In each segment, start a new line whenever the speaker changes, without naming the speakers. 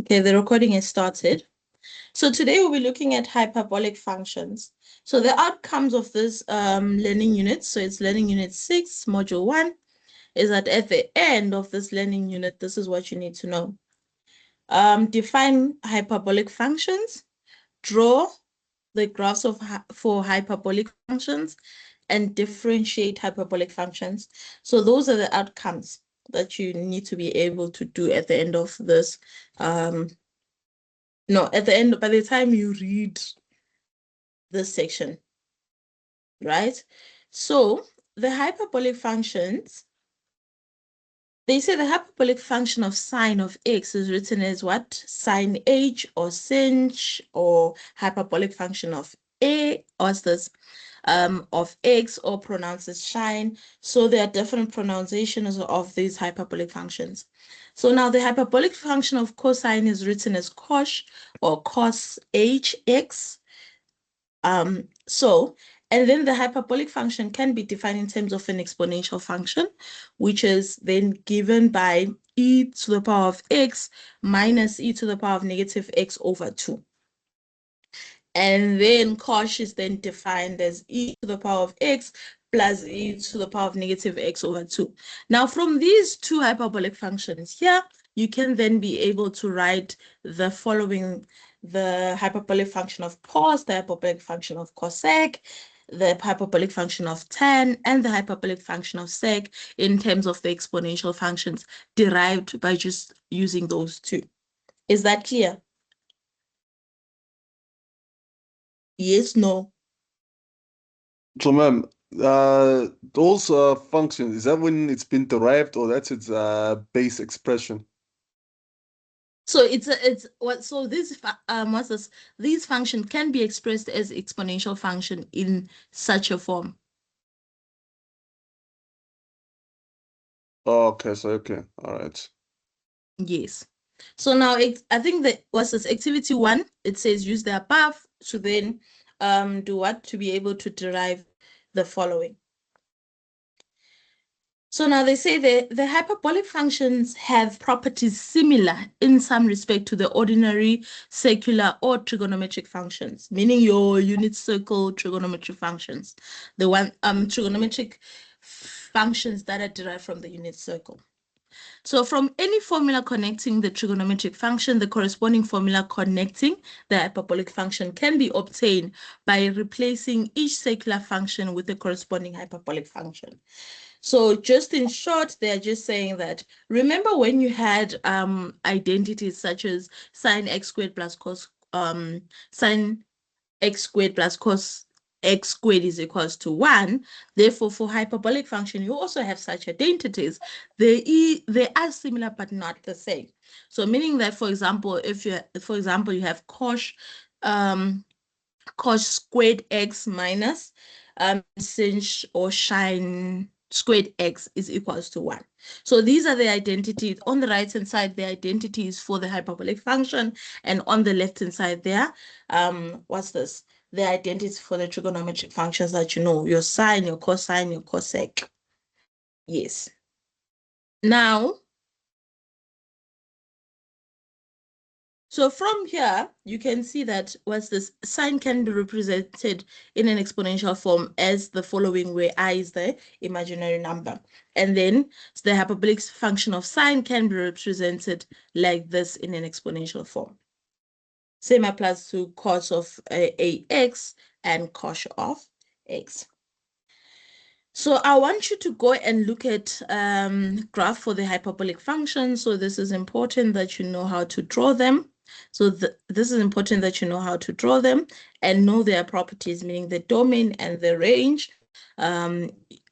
Okay, the recording has started. So today we'll be looking at hyperbolic functions. So the outcomes of this learning unit, so it's learning unit 6, module 1, is that at the end of this learning unit, this is what you need to know. Define hyperbolic functions, draw the graphs for hyperbolic functions, and differentiate hyperbolic functions. So those are the outcomes that you need to be able to do at the end of this at the end, by the time you read this section, right? So the hyperbolic functions, they say the hyperbolic function of sine of x is written as what? Sine h or sinh, or hyperbolic function of a, what's this? Of x, or pronounced as shine. So there are different pronunciations of these hyperbolic functions. So now the hyperbolic function of cosine is written as cos or cos hx. And then the hyperbolic function can be defined in terms of an exponential function, which is then given by e to the power of x minus e to the power of negative x over 2. And then cos is then defined as e to the power of x plus e to the power of negative x over 2. Now, from these two hyperbolic functions here, you can then be able to write the following: the hyperbolic function of cos, the hyperbolic function of cosec, the hyperbolic function of tan, and the hyperbolic function of sec in terms of the exponential functions derived by just using those two. Is that clear? Yes, no?
So, ma'am, those functions, is that when it's been derived or that's its base expression?
So it's what, so this what's this? These function can be expressed as exponential function in such a form.
Oh, okay, so okay, all right.
Yes. So now I think that what's this, activity 1, it says use the above to then do what? To be able to derive the following. So now they say the hyperbolic functions have properties similar in some respect to the ordinary, circular, or trigonometric functions, meaning your unit circle trigonometric functions, the one trigonometric functions that are derived from the unit circle. So from any formula connecting the trigonometric function, the corresponding formula connecting the hyperbolic function can be obtained by replacing each circular function with the corresponding hyperbolic function. So just in short, they're just saying that, remember when you had identities such as sine x squared plus cos sine x squared plus cos x squared is equals to 1. Therefore, for hyperbolic function, you also have such identities. They are similar but not the same. So meaning that, for example, if you have cos cos squared x minus sinh or sine squared x is equals to 1. So these are the identities. On the right hand side, the identities for the hyperbolic function, and on the left hand side there, what's this? The identities for the trigonometric functions that you know, your sine, your cosine, your cosec. Yes. Now, so from here, you can see that what's this? Sine can be represented in an exponential form as the following, where I is the imaginary number. And then the hyperbolic function of sine can be represented like this in an exponential form. Same applies to cos of ax and cos of x. So I want you to go and look at graph for the hyperbolic function. So this is important that you know how to draw them. So this is important that you know how to draw them and know their properties, meaning the domain and the range.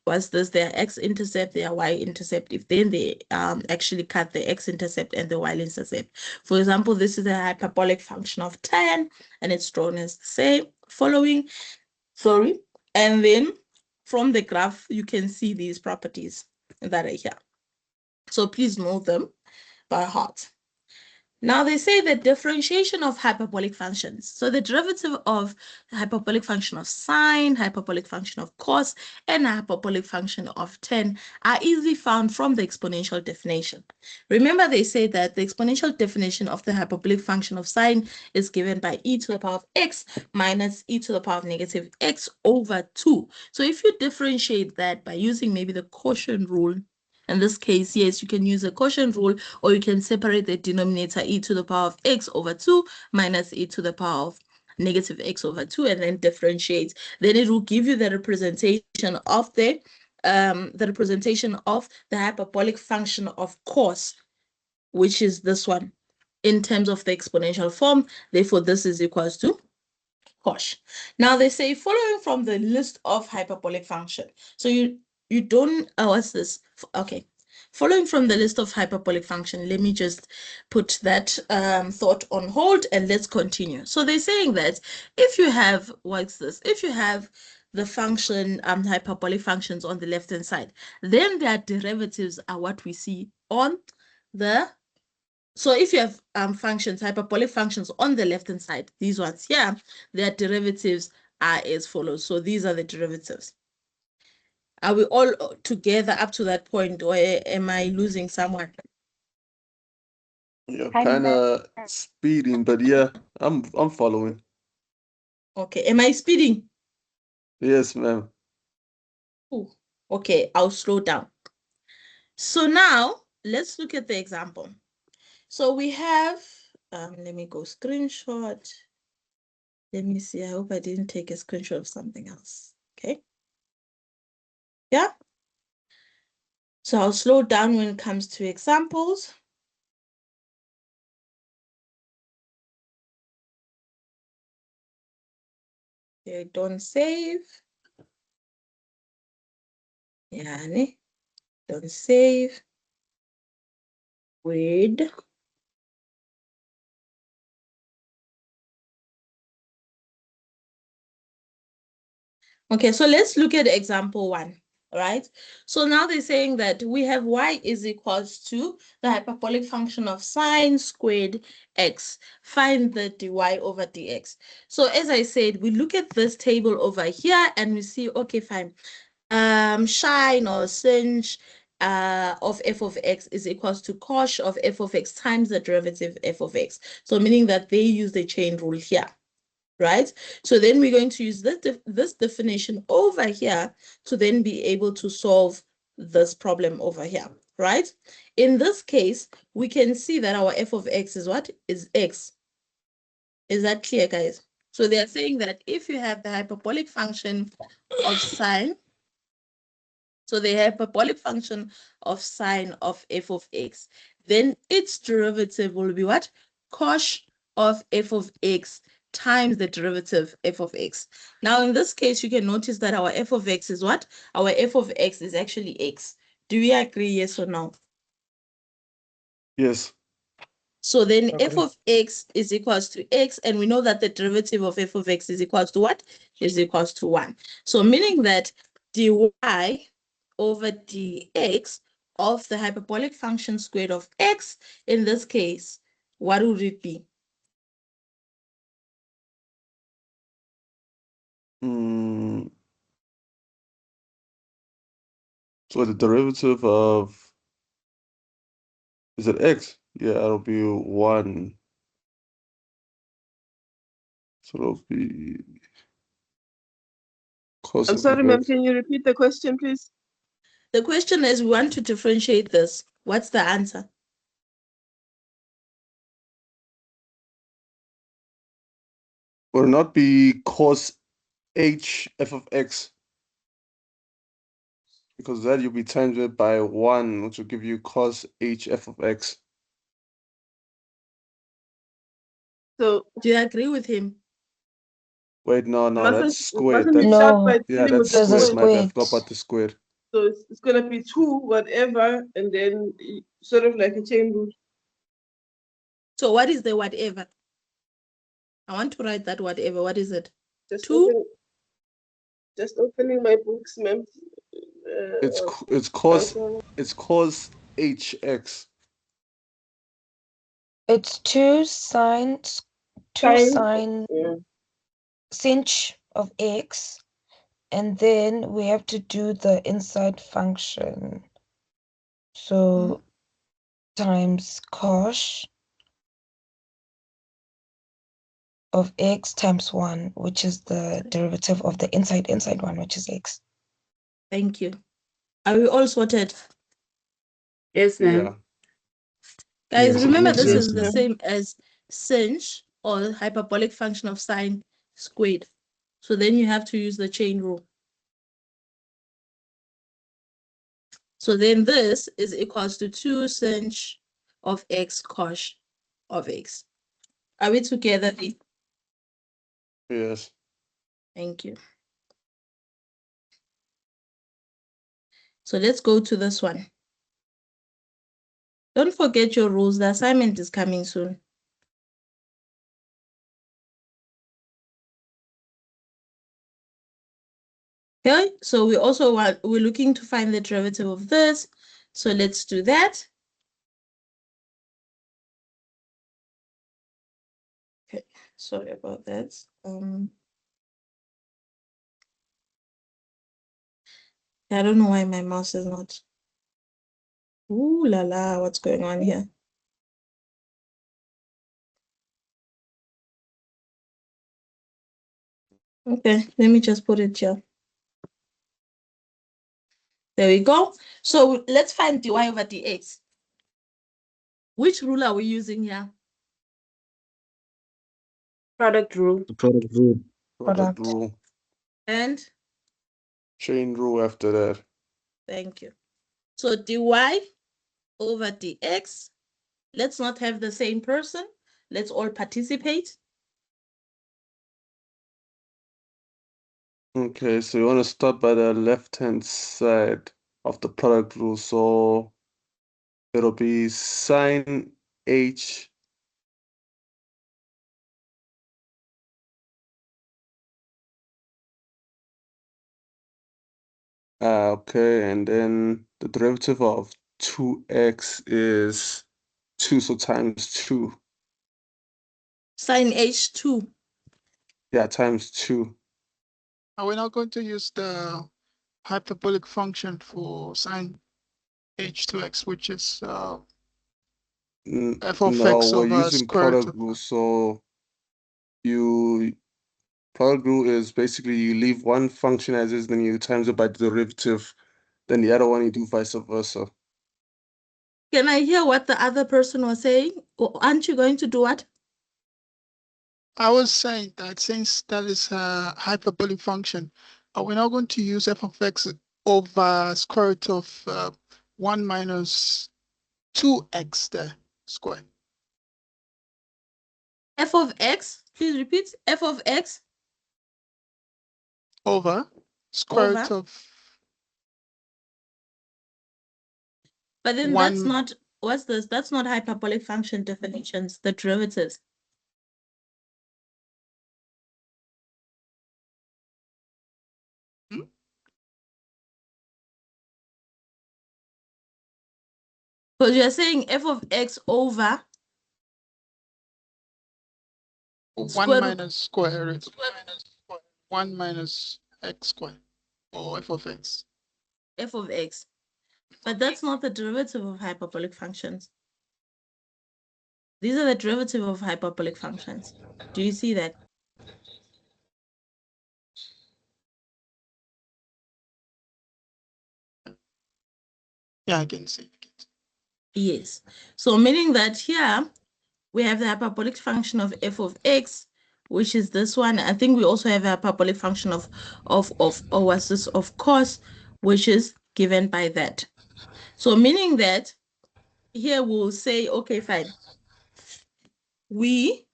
Was this their x-intercept, their y-intercept, if then they actually cut the x-intercept and the y-intercept. For example, this is the hyperbolic function of tan, and it's drawn as the same following. Sorry. And then from the graph, you can see these properties that are here. So please know them by heart. Now they say the differentiation of hyperbolic functions. So the derivative of the hyperbolic function of sine, hyperbolic function of cos, and hyperbolic function of tan are easily found from the exponential definition. Remember, they say that the exponential definition of the hyperbolic function of sine is given by e to the power of x minus e to the power of negative x over 2. So if you differentiate that by using maybe the quotient rule, in this case, yes, you can use a quotient rule, or you can separate the denominator e to the power of x over 2 minus e to the power of negative x over 2, and then differentiate. Then it will give you the representation of the hyperbolic function of cos, which is this one, in terms of the exponential form. Therefore, this is equals to cos. Now they say following from the list of hyperbolic function. So you don't, what's this? Okay. Following from the list of hyperbolic function, let me just put that thought on hold and let's continue. So they're saying that if you have, what's this? If you have the function, hyperbolic functions on the left-hand side, then their derivatives are what we see on the, so if you have functions, hyperbolic functions on the left-hand side, these ones here, their derivatives are as follows. So these are the derivatives. Are we all together up to that point, or am I losing someone?
You're kind of speeding, but yeah, I'm following.
Okay, am I speeding?
Yes, ma'am.
Ooh, okay, I'll slow down. So now let's look at the example. So we have, let me go screenshot. Let me see. I hope I didn't take a screenshot of something else. Okay. Yeah. So I'll slow down when it comes to examples. Okay, don't save. Yeah, don't save. Word. Okay, so let's look at example 1. Right? So now they're saying that we have y is equals to the hyperbolic function of sine squared x. Find the dy over dx. So as I said, we look at this table over here and we see, okay, fine. Sine or sinh of f of x is equals to cos of f of x times the derivative f of x. So meaning that they use the chain rule here. Right? So then we're going to use this definition over here to then be able to solve this problem over here, right? In this case, we can see that our f of x is what? Is x. Is that clear, guys? So they are saying that if you have the hyperbolic function of sine, so the hyperbolic function of sine of f of x, then its derivative will be what? Cos of f of x times the derivative f of x. Now, in this case, you can notice that our f of x is what? Our f of x is actually x. Do we agree, yes or no?
Yes.
So then f of x is equals to x, and we know that the derivative of f of x is equals to what? Is equals to 1. So meaning that dy over dx of the hyperbolic function squared of x, in this case, what would it be?
So the derivative of, is it x? Yeah, it'll be 1. So it'll be cos
I'm
f
sorry,
of
ma'am.
x.
Can you repeat the question, please?
The question is, we want to differentiate this. What's the answer?
Will it not be cos h f of x? Because that you'll be times it by 1, which will give you cos h f of x.
So
Do you agree with him?
Wait, no, that's squared.
mustn't be
That's,
sharp by
No,
yeah,
dealing with
that's
the
there's a
squared. My bad. I
square.
forgot about the squared.
So it's gonna be 2 whatever, and then sort of like a chain rule.
So what is the whatever? I want to write that whatever. What is it?
Just
2?
just opening my books, ma'am.
It's cos hx.
It's 2 sine
Yeah.
sinh of x, and then we have to do the inside function. So times cos of x times 1, which is the derivative of the inside one, which is x.
Thank you. Are we all sorted?
Yes, ma'am.
Yeah.
Guys,
Yes,
remember
it
this
makes
is the
sense.
same as sinh or hyperbolic function of sine squared. So then you have to use the chain rule. So then this is equals to 2 sinh of x cos of x. Are we together?
Yes.
Thank you. So let's go to this one. Don't forget your rules. The assignment is coming soon. Okay, so we're looking to find the derivative of this. So let's do that. Okay, sorry about that. I don't know why my mouse is not. Ooh la la, what's going on here? Okay, let me just put it here. There we go. So let's find dy over dx. Which rule are we using here?
Product rule.
The product rule.
Product.
Rule.
And
Chain rule after that.
thank you. So dy over dx. Let's not have the same person. Let's all participate.
Okay, so you want to start by the left-hand side of the product rule. So it'll be sine h okay, and then the derivative of 2x is 2, so times 2.
Sine h2.
Yeah, times 2.
Are we not going to use the hyperbolic function for sine h2x, which is f of
No,
x
we're
over
using
square root
product
of
rule. So product rule is basically you leave one function as is, then you times it by the derivative, then the other one you do vice versa.
Can I hear what the other person was saying? Or aren't you going to do what?
I was saying that since that is a hyperbolic function, are we not going to use f of x over square root of 1 minus 2x there square?
F of x, please repeat. F of x
Over square root
over.
of
But then that's
1.
not, what's this? That's not hyperbolic function definitions, the derivatives. Because you're saying f of x over
1
square root.
minus square root 1 minus x square or f of x.
F of x. But that's not the derivative of hyperbolic functions. These are the derivative of hyperbolic functions. Do you see that?
Yeah, I can see.
Yes. So meaning that here we have the hyperbolic function of f of x, which is this one. I think we also have a hyperbolic function of what's this, of cos, which is given by that. So meaning that here we'll say, okay, fine. We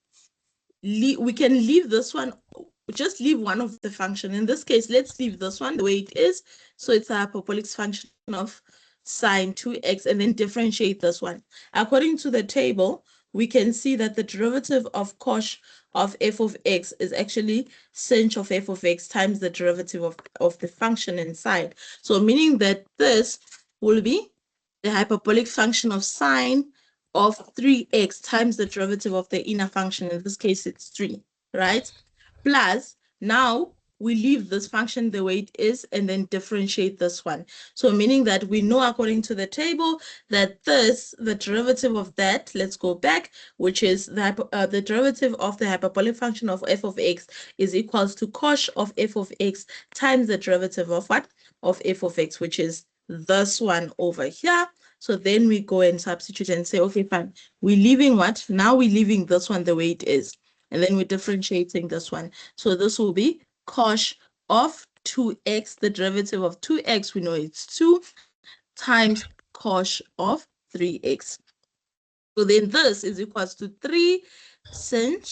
can leave this one, just leave one of the function. In this case, let's leave this one the way it is. So it's a hyperbolic function of sine 2x and then differentiate this one. According to the table, we can see that the derivative of cos of f of x is actually sinh of f of x times the derivative of the function inside. So meaning that this will be the hyperbolic function of sine of 3x times the derivative of the inner function. In this case, it's 3, right? Plus, now we leave this function the way it is and then differentiate this one. So meaning that we know according to the table that the derivative of that, let's go back, which is the derivative of the hyperbolic function of f of x is equals to cosh of f of x times the derivative of what? Of f of x, which is this one over here. So then we go and substitute and say, okay, fine. We're leaving what? Now we're leaving this one the way it is. And then we're differentiating this one. So this will be cosh of 2x, the derivative of 2x, we know it's 2, times cosh of 3x. So then this is equals to 3 sinh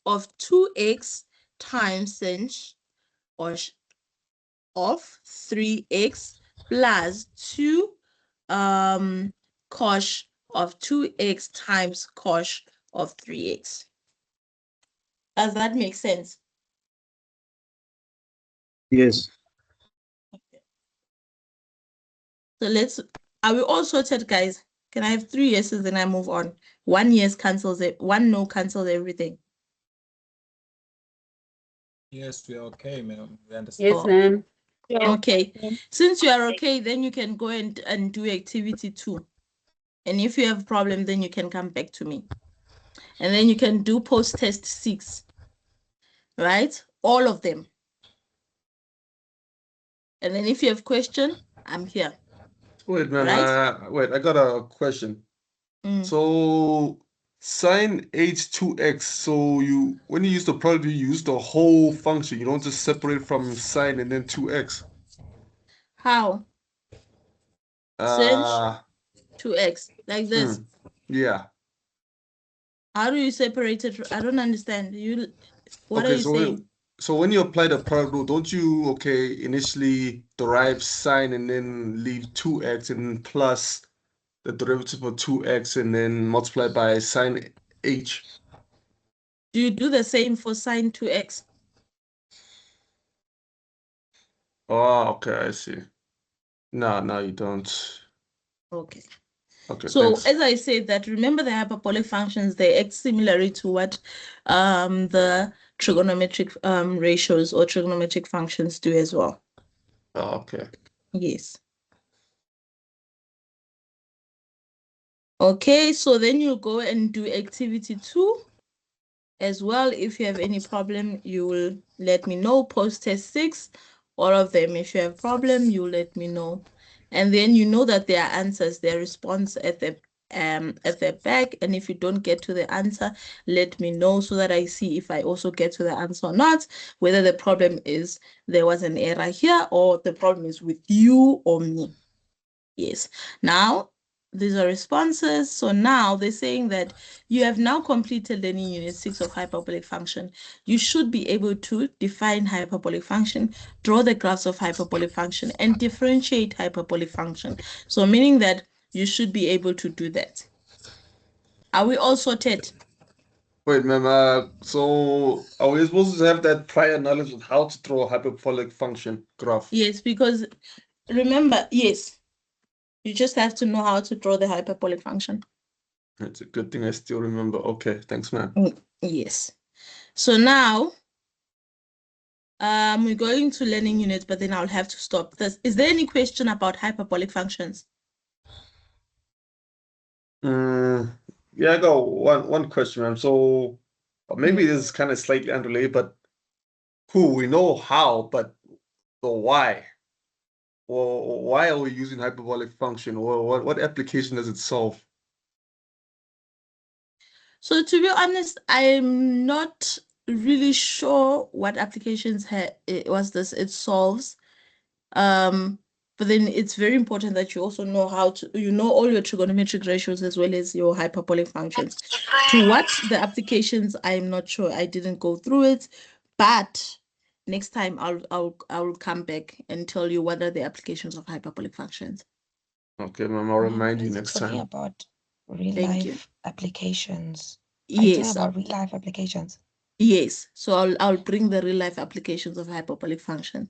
of 2x times sinh cosh of 3x plus 2 cosh of 2x times cosh of 3x. Does that make sense?
Yes.
Okay. So are we all sorted, guys? Can I have 3 yeses and I move on? 1 yes cancels it, 1 no cancels everything.
Yes, we are okay, ma'am. We understand.
Yes, ma'am.
Okay. Since you are okay, then you can go and do activity 2. And if you have a problem, then you can come back to me. And then you can do post-test 6. Right? All of them. And then if you have question, I'm here.
Wait, man.
Right?
Wait, I got a question. So sine h2x. So when you use the product, you use the whole function. You don't just separate from sine and then 2x.
How? Sinh 2x, like this.
Yeah.
How do you separate it? I don't understand. What are
Okay,
you saying?
so when you apply the product rule, don't you initially derive sine and then leave 2x and then plus the derivative of 2x and then multiply by sine h?
Do you do the same for sine 2x?
Oh, okay, I see. No, you don't.
Okay.
Okay,
So
thanks.
as I said that, remember the hyperbolic functions, they act similarly to what the trigonometric ratios or trigonometric functions do as well.
Oh, okay.
Yes. Okay, so then you go and do activity 2 as well. If you have any problem, you will let me know. Post-test 6, all of them. If you have problem, you let me know. And then you know that their answers, their response at the back. And if you don't get to the answer, let me know so that I see if I also get to the answer or not, whether the problem is there was an error here or the problem is with you or me. Yes. Now, these are responses. So now they're saying that you have now completed learning unit 6 of hyperbolic function. You should be able to define hyperbolic function, draw the graphs of hyperbolic function, and differentiate hyperbolic function. So meaning that you should be able to do that. Are we all sorted?
Wait, ma'am. So are we supposed to have that prior knowledge of how to draw a hyperbolic function graph?
Yes, because remember, yes, you just have to know how to draw the hyperbolic function.
It's a good thing I still remember. Okay, thanks, ma'am.
Yes. So now, we're going to learning units, but then I'll have to stop this. Is there any question about hyperbolic functions?
Yeah, I got one question, ma'am. So maybe this is kind of slightly unrelated, but cool, we know how, but the why. Well, why are we using hyperbolic function? Or what application does it solve?
So to be honest, I'm not really sure what applications it solves. But then it's very important that you also know how to, all your trigonometric ratios as well as your hyperbolic functions. To what the applications, I'm not sure. I didn't go through it, but next time I'll come back and tell you what are the applications of hyperbolic functions.
Okay, ma'am, I'll remind you next
Talking
time.
about real
Thank you.
life applications. Are you talking
Yes,
about real life applications?
yes. So I'll bring the real life applications of hyperbolic function.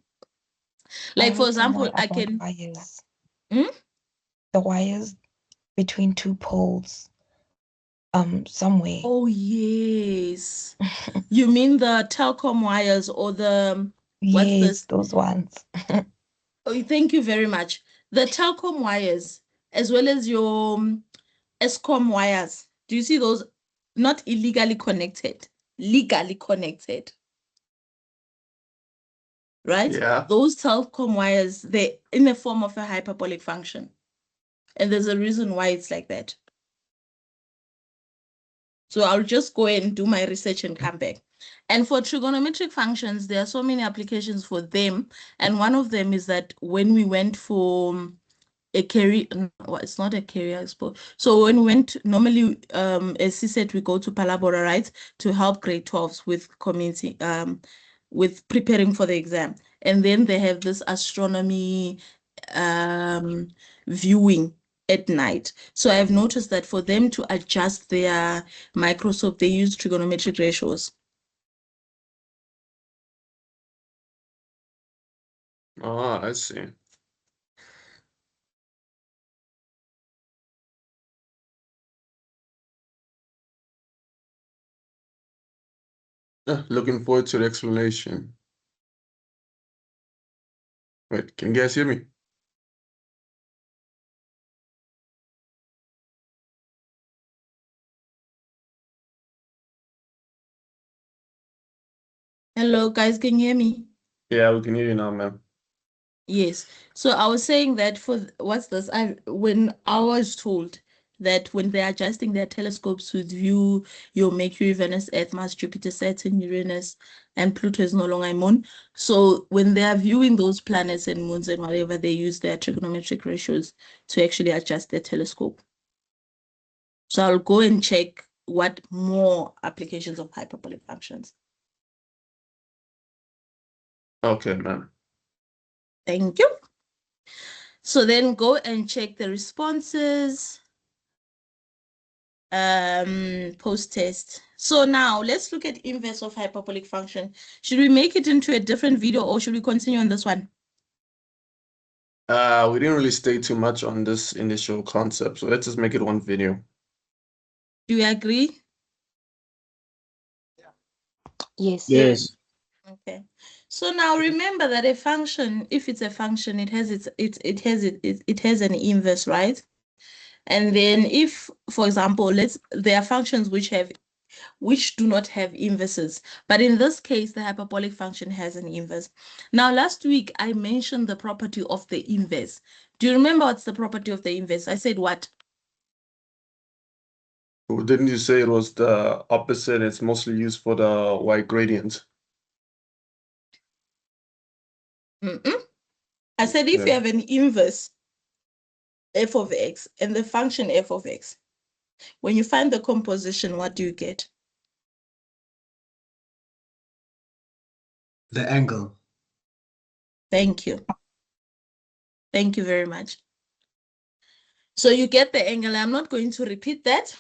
Like
I
for
wrote
example,
one
I
about
can.
wires.
Hmm?
The wires between two poles. somewhere.
Oh, yes. You mean the telecom wires or the, what's
Yes,
this?
those ones.
Oh, thank you very much. The telecom wires, as well as your ESCOM wires. Do you see those? Not illegally connected, legally connected. Right?
Yeah.
Those telecom wires, they're in the form of a hyperbolic function. And there's a reason why it's like that. So I'll just go and do my research and come back. And for trigonometric functions, there are so many applications for them. And one of them is that when we went for a career, well, it's not a career expo. So when we went, normally as he said, we go to Palabora, right, to help grade 12s with community, with preparing for the exam. And then they have this astronomy viewing at night. So I've noticed that for them to adjust their microscope, they use trigonometric ratios.
Oh, I see. Looking forward to the explanation. Wait, can you guys hear me?
Hello, guys, can you hear me?
Yeah, we can hear you now, ma'am.
Yes. So I was saying that for what's this? When I was told that when they're adjusting their telescopes to view your Mercury, Venus, Earth, Mars, Jupiter, Saturn, Uranus, and Pluto is no longer a moon. So when they are viewing those planets and moons and whatever, they use their trigonometric ratios to actually adjust their telescope. So I'll go and check what more applications of hyperbolic functions.
Okay, ma'am.
Thank you. So then go and check the responses. Post-test. So now let's look at inverse of hyperbolic function. Should we make it into a different video or should we continue on this one?
We didn't really stay too much on this initial concept, so let's just make it one video.
Do you agree?
Yes.
Yes.
Okay. So now remember that a function, if it's a function, it has it has an inverse, right? And then if, for example, there are functions which do not have inverses. But in this case, the hyperbolic function has an inverse. Now, last week, I mentioned the property of the inverse. Do you remember what's the property of the inverse? I said what?
Didn't you say it was the opposite? It's mostly used for the y gradient.
I said if you
Okay.
have an inverse f of x and the function f of x, when you find the composition, what do you get?
The angle.
Thank you. Thank you very much. So you get the angle. I'm not going to repeat that.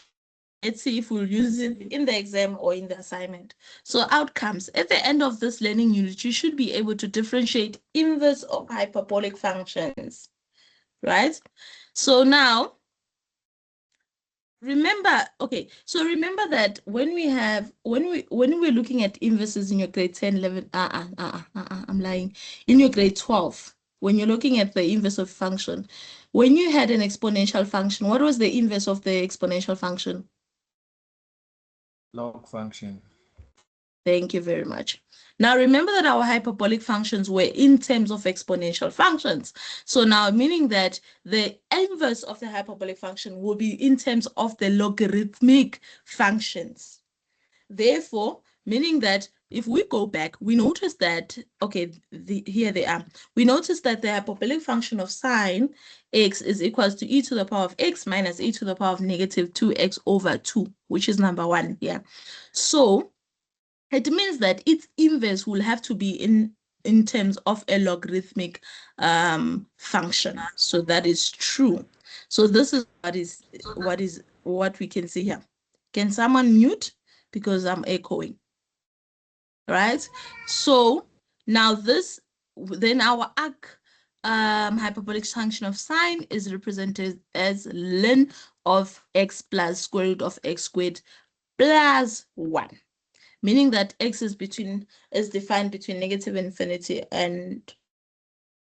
Let's see if we'll use it in the exam or in the assignment. So outcomes. At the end of this learning unit, you should be able to differentiate inverse of hyperbolic functions, right? So now, remember, okay, so remember that when we're looking at inverses in your grade 10, 11, I'm lying. In your grade 12, when you're looking at the inverse of function, when you had an exponential function, what was the inverse of the exponential function?
Log function.
Thank you very much. Now remember that our hyperbolic functions were in terms of exponential functions. So now meaning that the inverse of the hyperbolic function will be in terms of the logarithmic functions. Therefore, meaning that if we go back, we notice that, okay, here they are. We notice that the hyperbolic function of sine x is equals to e to the power of x minus e to the power of negative 2x over 2, which is number 1 here. So it means that its inverse will have to be in terms of a logarithmic function. So that is true. So this is what we can see here. Can someone mute? Because I'm echoing. Right? So now then our arc hyperbolic function of sine is represented as ln of x plus square root of x squared plus 1, meaning that x is defined between negative infinity and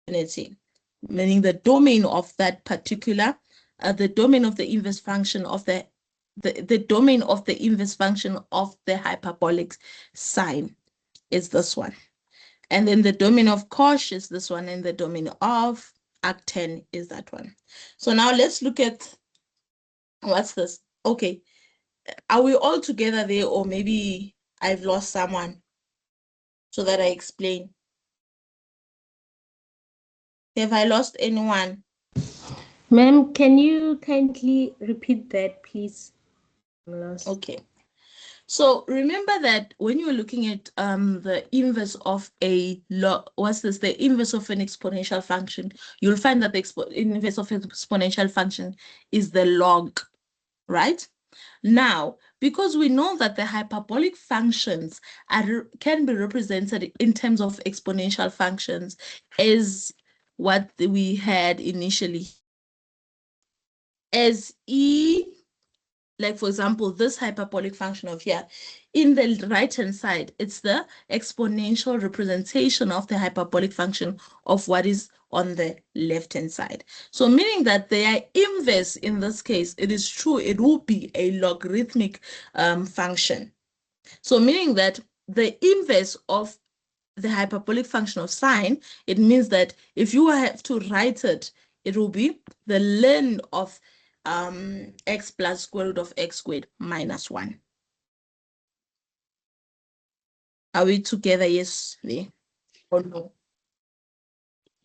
infinity, meaning the domain of that particular, the domain of the inverse function of the domain of the inverse function of the hyperbolic sine is this one. And then the domain of cosh is this one, and the domain of arctan is that one. So now let's look at what's this. Okay, are we all together there, or maybe I've lost someone so that I explain? Have I lost anyone?
Ma'am, can you kindly repeat that, please? I'm lost.
Okay. So remember that when you're looking at the inverse of a log, what's this? The inverse of an exponential function, you'll find that the inverse of an exponential function is the log, right? Now, because we know that the hyperbolic functions can be represented in terms of exponential functions as what we had initially as e, like for example, this hyperbolic function of here, in the right-hand side, it's the exponential representation of the hyperbolic function of what is on the left-hand side. So meaning that they are inverse in this case, it is true, it will be a logarithmic function. So meaning that the inverse of the hyperbolic function of sine, it means that if you have to write it, it will be the ln of x plus square root of x squared minus 1. Are we together? Yes, or no?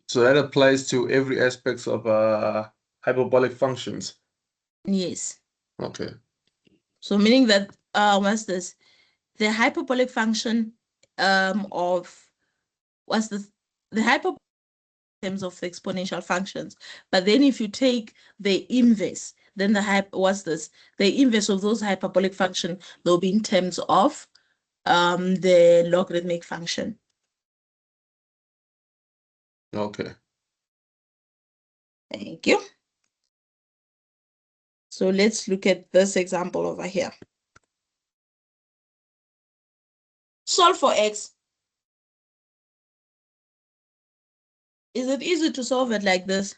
So that applies to every aspect of hyperbolic functions.
Yes.
Okay.
So meaning that what's this? The hyperbolic function of what's this? The hyperbolic in terms of the exponential functions, but then if you take the inverse, then what's this? The inverse of those hyperbolic function, they'll be in terms of the logarithmic function.
Okay.
Thank you. So let's look at this example over here. Solve for x. Is it easy to solve it like this?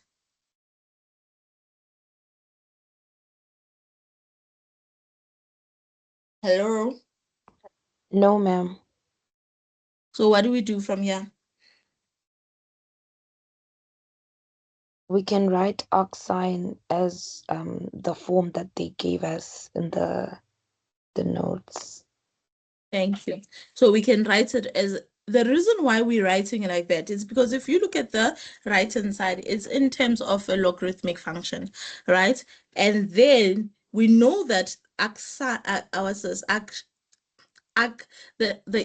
Hello?
No, ma'am.
So what do we do from here?
We can write arcsine as the form that they gave us in the notes.
Thank you. So we can write it as, the reason why we're writing it like that is because if you look at the right-hand side, it's in terms of a logarithmic function, right? And then we know that the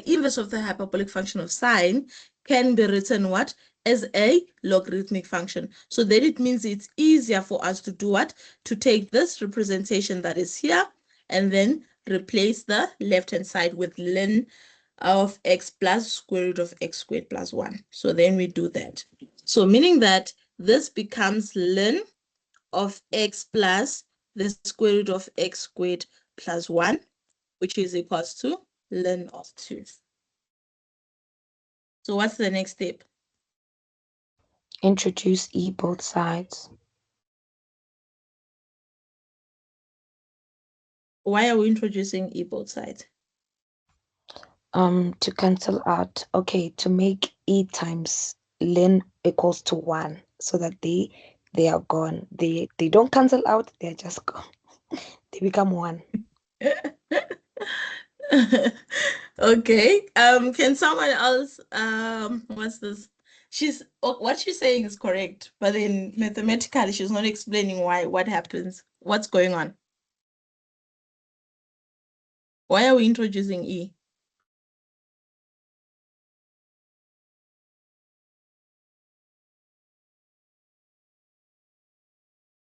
inverse of the hyperbolic function of sine can be written what? As a logarithmic function. So then it means it's easier for us to do what? To take this representation that is here and then replace the left-hand side with ln of x plus square root of x squared plus 1. So then we do that. So meaning that this becomes ln of x plus the square root of x squared plus 1, which is equals to ln of 2. So what's the next step?
Introduce e both sides.
Why are we introducing e both sides?
To cancel out. Okay, to make e times ln equals to 1, so that they are gone. They don't cancel out, they're just gone. They become 1.
Okay. Can someone else what's this? What she's saying is correct, but then mathematically she's not explaining what happens. What's going on? Why are we introducing e?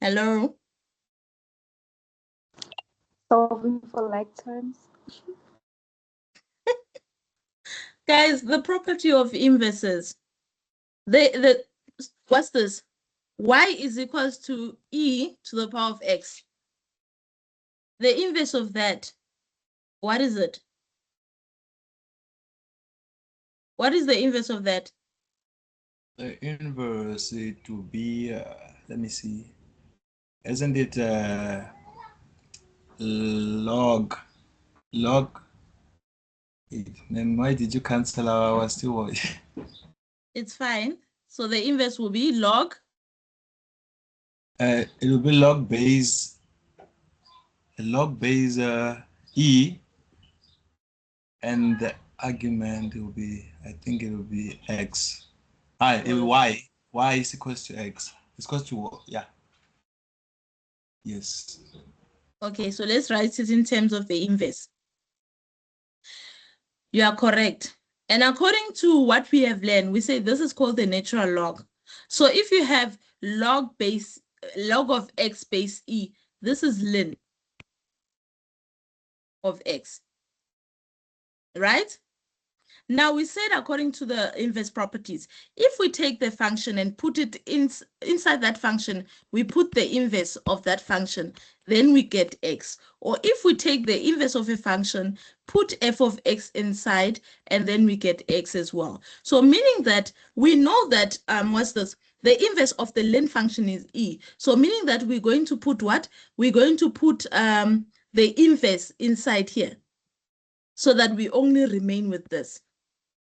Hello?
Solving for like terms.
Guys, the property of inverses. What's this? Y is equals to e to the power of x. The inverse of that, what is it? What is the inverse of that?
The inverse, it will be, let me see. Isn't it log? Then why did you cancel our still?
It's fine. So the inverse will be log.
It will be log base E, and the argument will be, I think it will be X. Y is equals to X. It's equals to, yeah. Yes.
Okay, so let's write it in terms of the inverse. You are correct. And according to what we have learned, we say this is called the natural log. So if you have log of X base E, this is ln of X, right? Now we said according to the inverse properties, if we take the function and put it inside that function, we put the inverse of that function, then we get X. Or if we take the inverse of a function, put f of X inside, and then we get X as well. So meaning that we know that, what's this? The inverse of the ln function is E. So meaning that we're going to put what? We're going to put the inverse inside here, so that we only remain with this.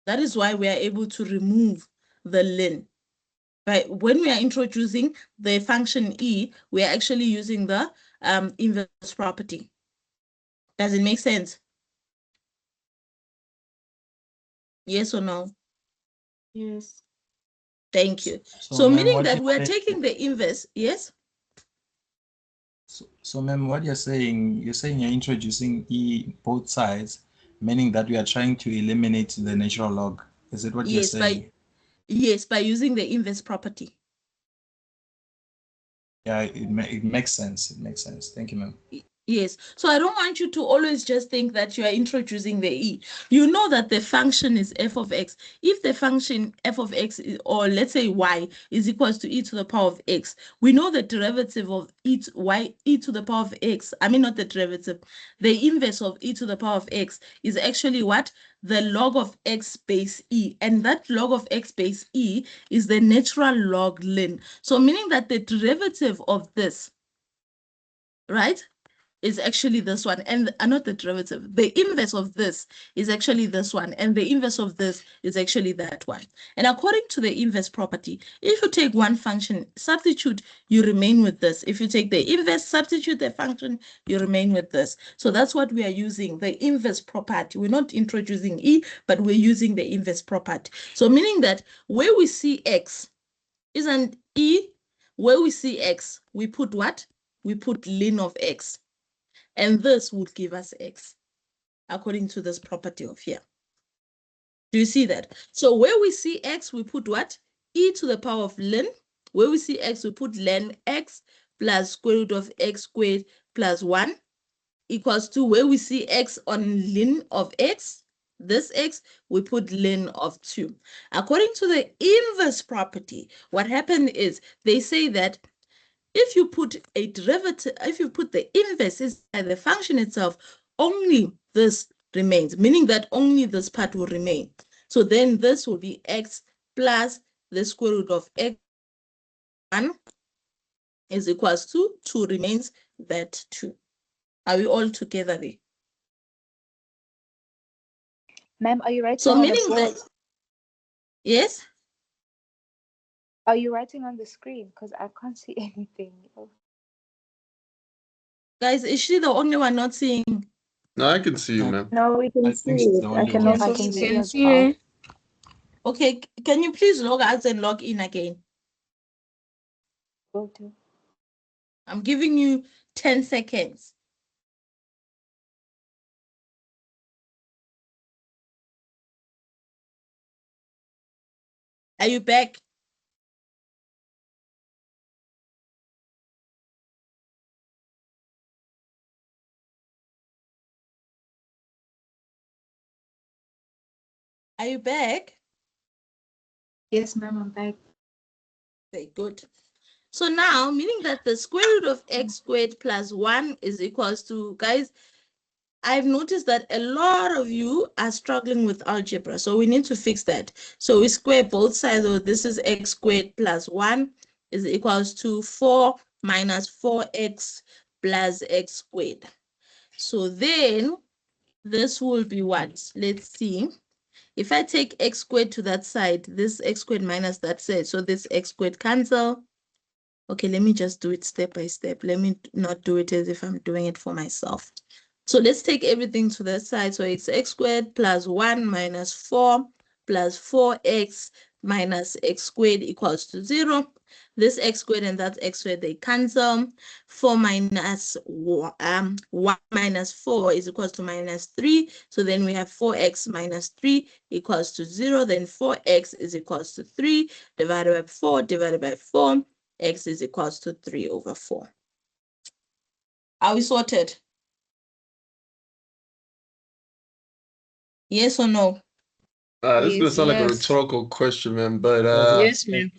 That is why we are able to remove the ln. But when we are introducing the function E, we are actually using the inverse property. Does it make sense? Yes or no?
Yes.
Thank you.
So,
So
ma'am,
meaning
what
that
you're
we are
saying-
taking the inverse, yes?
So ma'am, what you're saying you're introducing E both sides, meaning that we are trying to eliminate the natural log. Is it what you're saying?
Yes, by using the inverse property.
Yeah, it makes sense. It makes sense. Thank you, ma'am.
Yes. So I don't want you to always just think that you are introducing the E. You know that the function is f of X. If the function f of X is, or let's say y is equals to e to the power of X, we know the derivative of e to the power of X. I mean, not the derivative. The inverse of e to the power of X is actually what? The log of X base E. And that log of X base E is the natural log ln. So meaning that the derivative of this, right, is actually this one, and not the derivative. The inverse of this is actually this one, and the inverse of this is actually that one. And according to the inverse property, if you take one function, substitute, you remain with this. If you take the inverse, substitute the function, you remain with this. So that's what we are using, the inverse property. We're not introducing E, but we're using the inverse property. So meaning that where we see X isn't E, where we see X, we put what? We put ln of X. And this would give us X, according to this property of here. Do you see that? So where we see X, we put what? E to the power of ln. Where we see X, we put ln X plus square root of X squared plus 1 equals to where we see X on ln of X, this X, we put ln of 2. According to the inverse property, what happened is they say that if you put a derivative, if you put the inverse inside the function itself, only this remains, meaning that only this part will remain. So then this will be X plus the square root of X 1 is equals to 2 remains that 2. Are we all together there?
Ma'am, are you writing
So
on the
meaning
screen?
that, yes?
Are you writing on the screen? Because I can't see anything. Oh.
Guys, is she the only one not seeing?
No, I can see you, ma'am.
No, we
I
can
think
see
she's
it.
the
I
only
can
one.
I can see
Can
as
see
well.
her.
Okay, can you please log out and log in again?
Will do.
I'm giving you 10 seconds. Are you back? Are you back?
Yes, ma'am, I'm back.
Okay, good. So now, meaning that the square root of x squared plus 1 is equals to, guys, I've noticed that a lot of you are struggling with algebra, so we need to fix that. So we square both sides, so this is x squared plus 1 is equals to 4 minus 4x plus x squared. So then this will be what? Let's see. If I take x squared to that side, this x squared minus that side, so this x squared cancel. Okay, let me just do it step by step. Let me not do it as if I'm doing it for myself. So let's take everything to that side. So it's x squared plus 1 minus 4 plus 4x minus x squared equals to 0. This x squared and that x squared, they cancel. 4 minus 1 minus 4 is equals to minus 3. So then we have 4x minus 3 equals to 0. Then 4x is equals to 3 divided by 4 divided by 4. X is equals to 3 over 4. Are we sorted? Yes or no?
This is gonna sound like a
Yes.
rhetorical question, man, but
Yes, ma'am.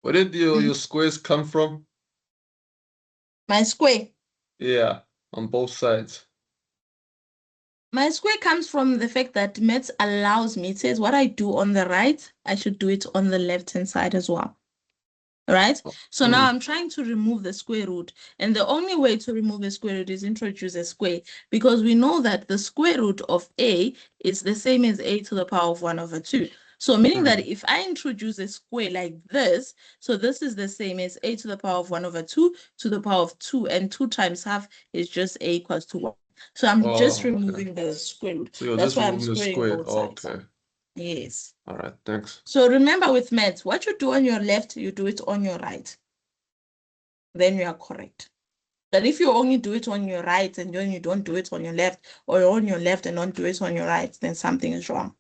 where did your squares come from?
My square.
Yeah, on both sides.
My square comes from the fact that maths allows me, it says what I do on the right, I should do it on the left-hand side as well. Right? So now I'm trying to remove the square root. And the only way to remove a square root is introduce a square, because we know that the square root of a is the same as a to the power of 1 over 2. So meaning that if I introduce a square like this, so this is the same as a to the power of 1 over 2 to the power of 2, and 2 times half is just a equals to 1. So I'm just removing the square root.
So you're
That's
just
why I'm
removing the
squaring
square.
both sides.
Okay.
Yes.
All right, thanks.
So remember with maths, what you do on your left, you do it on your right. Then you are correct. But if you only do it on your right and then you don't do it on your left, or on your left and don't do it on your right, then something is wrong.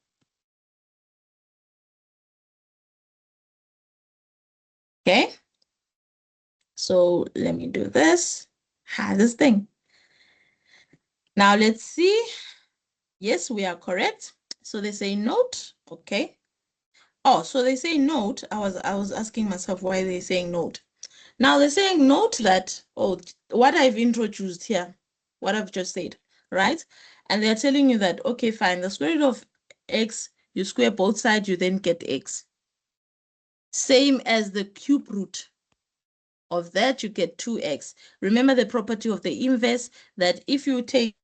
Okay? So let me do this. This thing. Now let's see. Yes, we are correct. So they say note. Okay. Oh, so they say note. I was asking myself why they're saying note. Now they're saying note that, oh, what I've introduced here, what I've just said, right? And they're telling you that, okay, fine, the square root of x, you square both sides, you then get x. Same as the cube root of that, you get 2x. Remember the property of the inverse, that if you take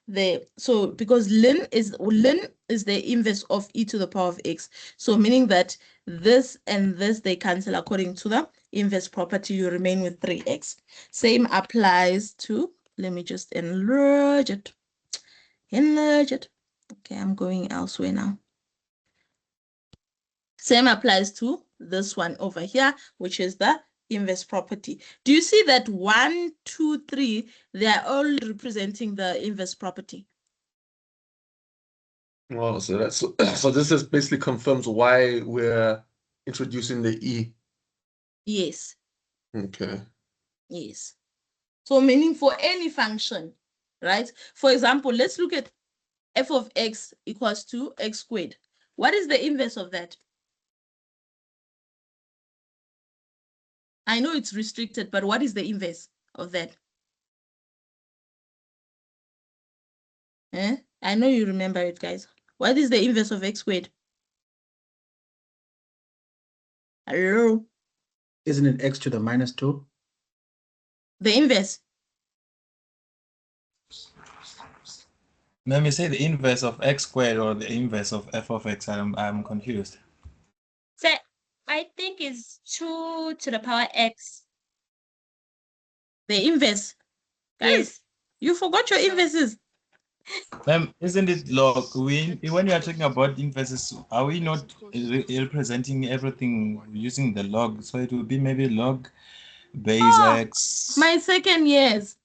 the, so because ln is the inverse of e to the power of x. So meaning that this and this, they cancel according to the inverse property, you remain with 3x. Same applies to, let me just enlarge it. Okay, I'm going elsewhere now. Same applies to this one over here, which is the inverse property. Do you see that 1, 2, 3, they are all representing the inverse property?
Well, so that's so this is basically confirms why we're introducing the e.
Yes.
Okay.
Yes. So meaning for any function, right? For example, let's look at f of x equals to x squared. What is the inverse of that? I know it's restricted, but what is the inverse of that? I know you remember it, guys. What is the inverse of x squared? Hello?
Isn't it x to the minus 2?
The inverse.
Let me say the inverse of x squared or the inverse of f of x. I'm confused.
So I think it's 2 to the power x.
The inverse. Guys,
Yes.
you forgot your inverses.
Isn't it log? When you are talking about inverses, are we not representing everything using the log? So it will be maybe log base x.
My second years.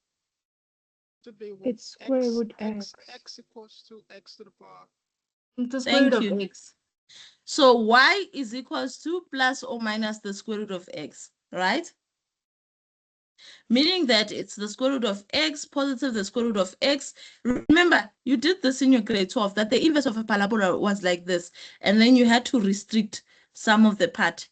It's
square root x.
X equals to x to the power.
The square root of x.
So y is equals to plus or minus the square root of x, right? Meaning that it's the square root of x positive the square root of x. Remember, you did this in your grade 12, that the inverse of a parabola was like this, and then you had to restrict some of the part,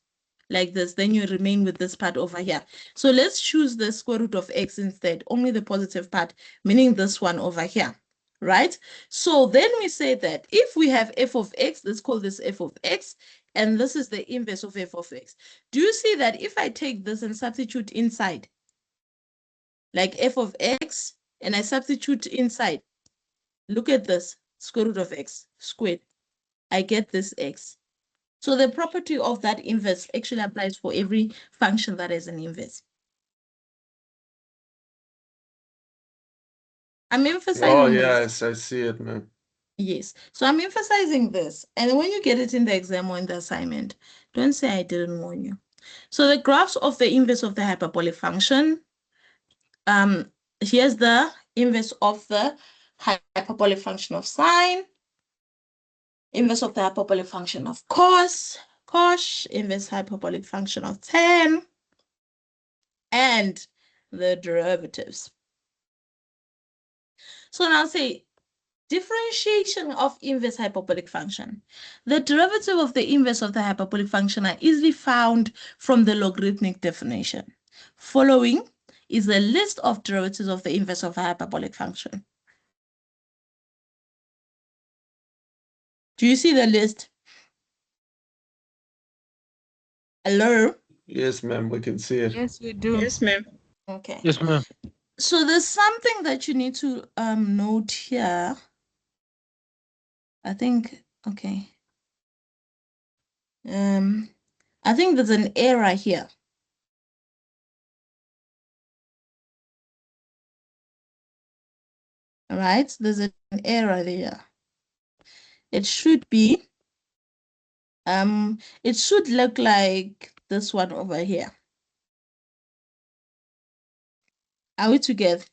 like this, then you remain with this part over here. So let's choose the square root of x instead, only the positive part, meaning this one over here, right? So then we say that if we have f of x, let's call this f of x, and this is the inverse of f of x. Do you see that if I take this and substitute inside, like f of x, and I substitute inside, look at this, square root of x squared, I get this x. So the property of that inverse actually applies for every function that has an inverse. I'm emphasizing
Oh,
this.
yes, I see it, man.
Yes. So I'm emphasizing this. And when you get it in the exam or in the assignment, don't say I didn't warn you. So the graphs of the inverse of the hyperbolic function. Here's the inverse of the hyperbolic function of sine, inverse of the hyperbolic function of cos, inverse hyperbolic function of tan, and the derivatives. So now say differentiation of inverse hyperbolic function. The derivative of the inverse of the hyperbolic function are easily found from the logarithmic definition. Following is a list of derivatives of the inverse of a hyperbolic function. Do you see the list? Hello?
Yes, ma'am, we can see it.
Yes, we do.
Yes, ma'am.
Okay.
Yes, ma'am.
So there's something that you need to note here. I think, okay. I think there's an error here. All right, there's an error there. It should be, it should look like this one over here. Are we together?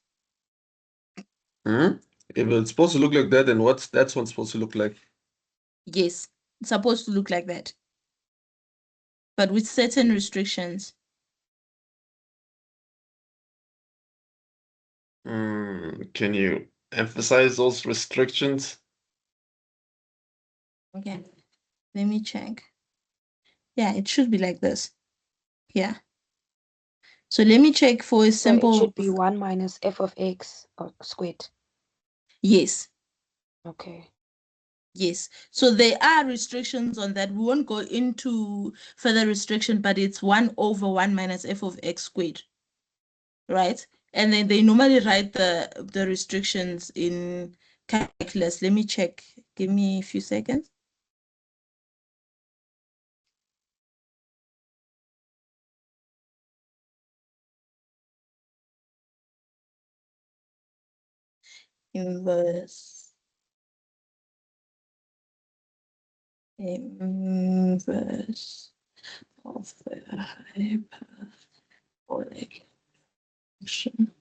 Hmm? If it's supposed to look like that, then what's that one supposed to look like?
Yes, it's supposed to look like that, but with certain restrictions.
Can you emphasize those restrictions?
Okay, let me check. Yeah, it should be like this. Yeah. So let me check for a
So
simple.
it should be 1 minus f of x squared.
Yes.
Okay.
Yes. So there are restrictions on that. We won't go into further restriction, but it's 1 over 1 minus f of x squared. Right? And then they normally write the restrictions in calculus. Let me check. Give me a few seconds. Inverse of the hyperbolic function.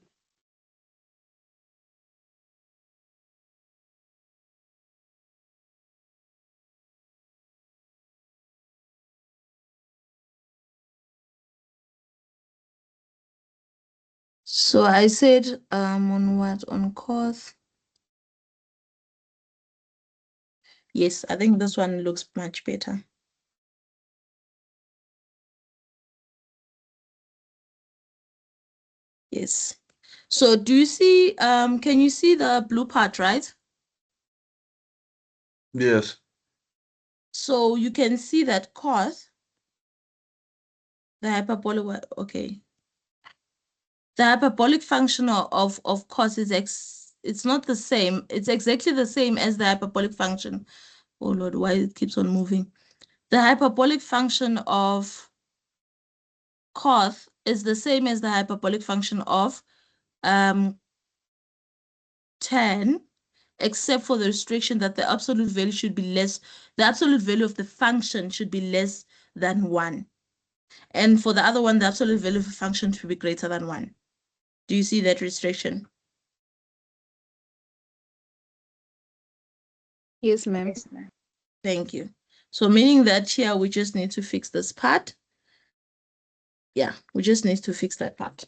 So I said on what? On cos. Yes, I think this one looks much better. Yes. So do you see, can you see the blue part, right?
Yes.
So you can see that cos, the hyperbolic, okay. The hyperbolic function of cos is it's not the same. It's exactly the same as the hyperbolic function. Oh Lord, why it keeps on moving? The hyperbolic function of cos is the same as the hyperbolic function of tan, except for the restriction that the absolute value should be less, the absolute value of the function should be less than 1. And for the other one, the absolute value of the function should be greater than 1. Do you see that restriction?
Yes, ma'am.
Thank you. So meaning that here we just need to fix this part. Yeah, we just need to fix that part.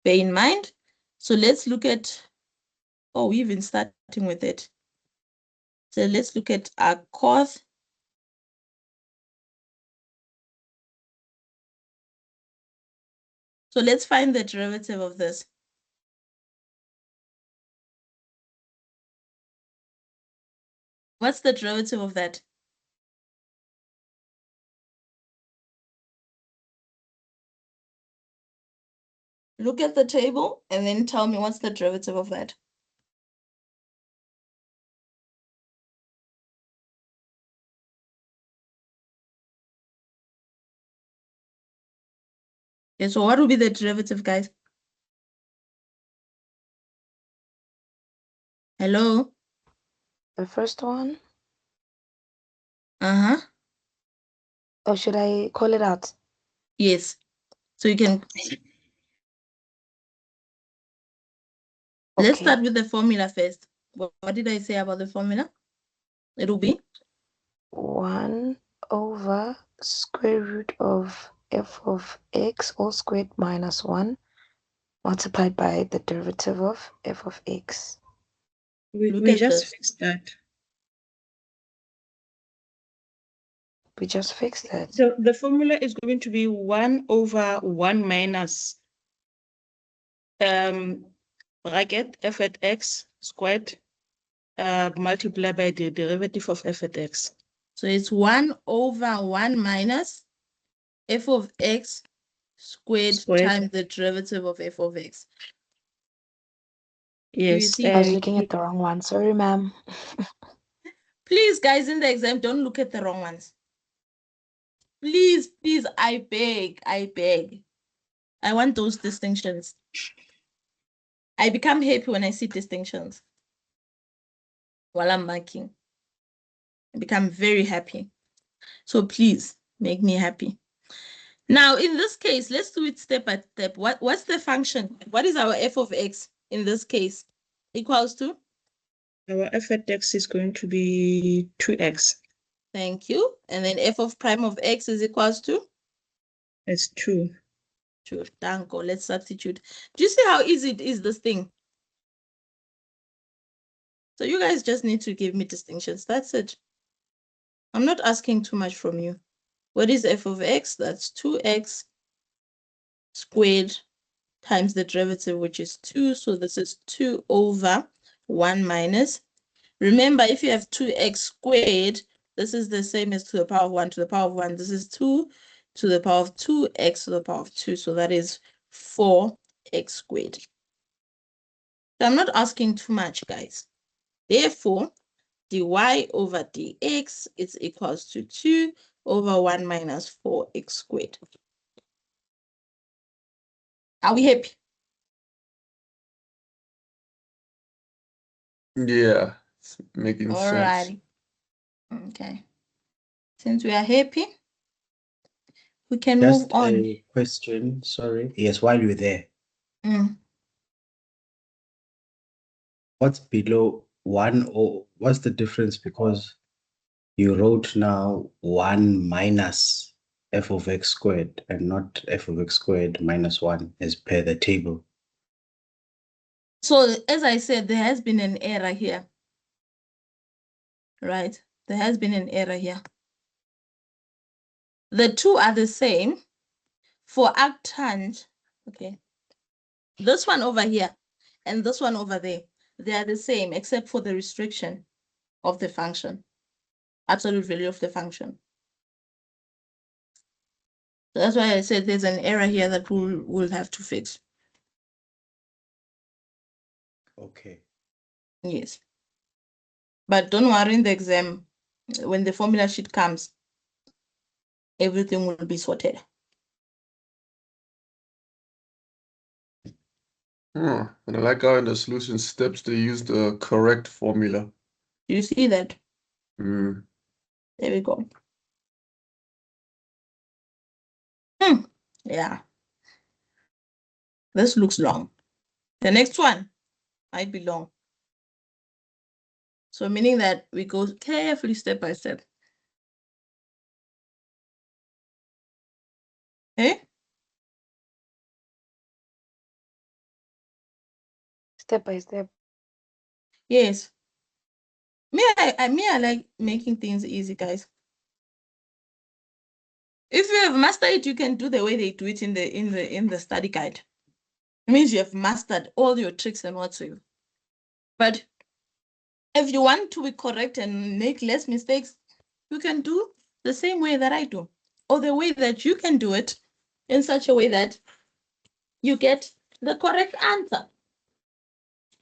Bear in mind. So let's look at, oh, we've been starting with it. So let's look at our cos So let's find the derivative of this. What's the derivative of that? Look at the table and then tell me what's the derivative of that. Okay, so what will be the derivative, guys? Hello?
The first one,
Uh-huh.
or should I call it out?
Yes. So you can let's
Okay.
start with the formula first. What did I say about the formula? It'll be
1 over square root of f of x all squared minus 1 multiplied by the derivative of f of x.
Look
We
at
just
this.
fixed that.
We just fixed that.
So the formula is going to be 1 over 1 minus bracket f at x squared multiplied by the derivative of f at x.
So it's 1 over 1 minus f of x squared times the derivative of f of x.
Yes.
see
I was looking at the wrong one. Sorry, ma'am.
Please, guys, in the exam, don't look at the wrong ones. Please, please, I beg, I beg. I want those distinctions. I become happy when I see distinctions while I'm marking. I become very happy. So please make me happy. Now, in this case, let's do it step by step. What's the function? What is our f of x in this case? Equals to?
Our f at x is going to be 2x.
Thank you. And then f of prime of x is equals to?
It's 2.
2. Danko. Let's substitute. Do you see how easy it is, this thing? So you guys just need to give me distinctions. That's it. I'm not asking too much from you. What is f of x? That's 2x squared times the derivative, which is 2. So this is 2 over 1 minus. Remember, if you have 2x squared, this is the same as to the power of 1 to the power of 1. This is 2 to the power of 2x to the power of 2. So that is 4x squared. So I'm not asking too much, guys. Therefore, dy over dx is equals to 2 over 1 minus 4x squared. Are we happy?
Yeah, it's making sense.
Alrighty. Okay. Since we are happy, we can move
Just
on.
a question, sorry. Yes, while you're there, what's below 1 or what's the difference? Because you wrote now 1 minus f of x squared and not f of x squared minus 1 as per the table.
So as I said, there has been an error here. Right? There has been an error here. The two are the same. For arctangent, okay, this one over here and this one over there, they are the same except for the restriction of the function, absolute value of the function. So that's why I said there's an error here that we'll have to fix.
Okay.
Yes. But don't worry, in the exam, when the formula sheet comes, everything will be sorted.
And I like how in the solution steps they use the correct formula.
Do you see that?
Mm.
There we go. Yeah. This looks long. The next one might be long. So meaning that we go carefully step by step. Eh?
Step by step.
Yes. I like making things easy, guys. If you have mastered it, you can do the way they do it in the study guide. It means you have mastered all your tricks and whatsoever. But if you want to be correct and make less mistakes, you can do the same way that I do, or the way that you can do it in such a way that you get the correct answer.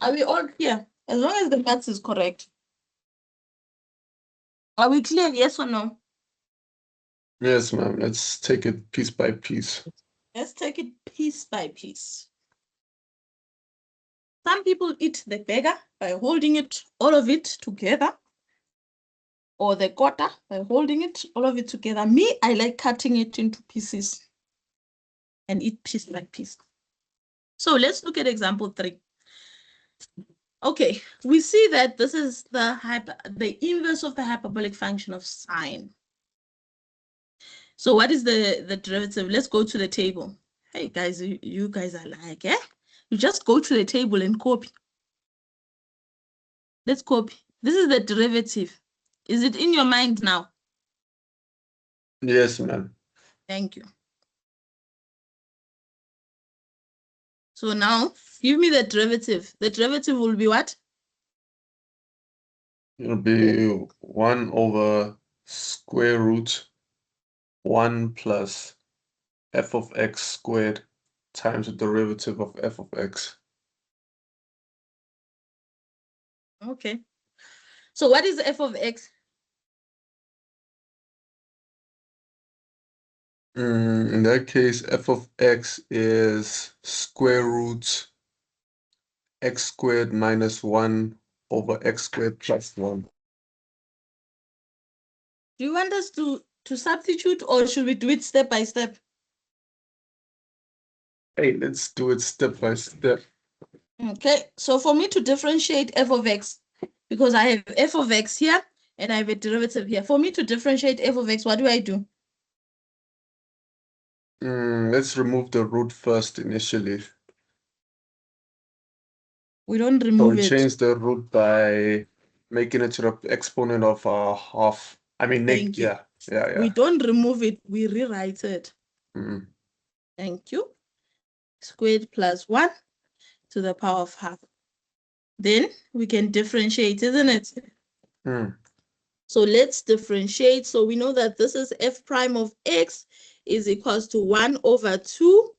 Are we all clear? As long as the maths is correct. Are we clear? Yes or no?
Yes, ma'am. Let's take it piece by piece.
Let's take it piece by piece. Some people eat the burger by holding it, all of it together, or the quarter by holding it, all of it together. Me, I like cutting it into pieces and eat piece by piece. So let's look at example 3. Okay, we see that this is the inverse of the hyperbolic function of sine. So what is the derivative? Let's go to the table. Hey guys, you guys are like, eh? You just go to the table and copy. Let's copy. This is the derivative. Is it in your mind now?
Yes, ma'am.
Thank you. So now, give me the derivative. The derivative will be what?
It'll be 1 over square root 1 plus f of x squared times the derivative of f of x.
Okay. So what is f of x?
In that case, f of x is square root x squared minus 1 over x squared plus 1.
Do you want us to substitute, or should we do it step by step?
Hey, let's do it step by step.
Okay, so for me to differentiate f of x, because I have f of x here and I have a derivative here. For me to differentiate f of x, what do I do?
Let's remove the root first initially.
We don't
So
remove
we
it.
change the root by making it to the exponent of half. I mean,
Thank you.
yeah.
We don't remove it, we rewrite it.
Mm.
Thank you. Squared plus 1 to the power of half. Then we can differentiate, isn't it?
Mm.
So let's differentiate. So we know that this is f prime of x is equals to 1 over 2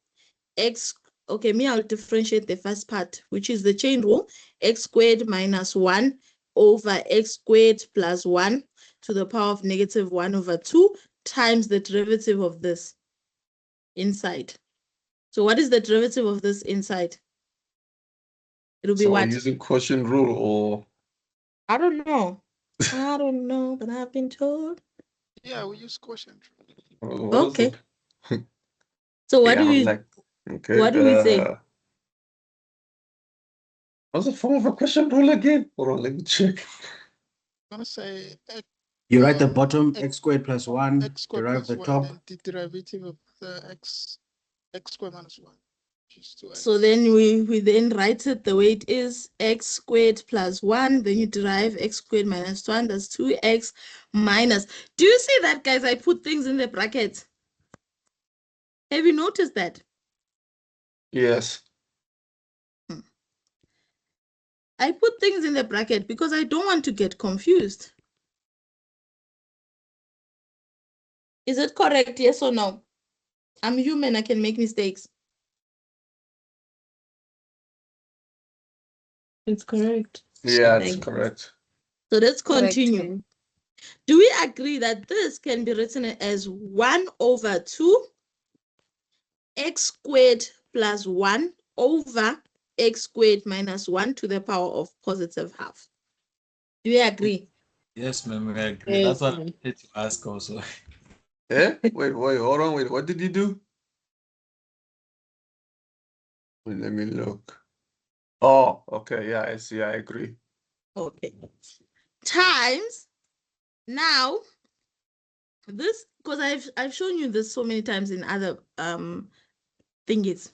x. Okay, I'll differentiate the first part, which is the chain rule. X squared minus 1 over x squared plus 1 to the power of negative 1 over 2 times the derivative of this inside. So what is the derivative of this inside? It'll be
So
what?
using quotient rule, or
I don't know. I don't know, but I've been told.
Yeah, we use quotient.
what is
Okay.
it?
So what
Yeah,
do we
like, okay.
what do we say?
What's the form of a quotient rule again? Hold on, let me check.
I'm gonna say x,
You write the bottom x squared plus 1,
x squared
derive
plus
the
1,
top.
and the derivative of the x squared minus 1, which is 2x.
So then we then write it the way it is, x squared plus 1, then you derive x squared minus 1, that's 2x minus. Do you see that, guys? I put things in the brackets. Have you noticed that?
Yes.
I put things in the bracket because I don't want to get confused. Is it correct, yes or no? I'm human, I can make mistakes.
It's correct.
Yeah, it's
Thank you.
correct.
So let's
Correct,
continue.
ma'am.
Do we agree that this can be written as 1 over 2 x squared plus 1 over x squared minus 1 to the power of positive half? Do we agree?
Yes, ma'am, I agree.
Yes,
That's what I
ma'am.
wanted to ask also.
Eh? Wait, hold on, wait. What did you do? Wait, let me look. Oh, okay. Yeah, I see. I agree.
Okay. Times, now, this, because I've shown you this so many times in other thingies.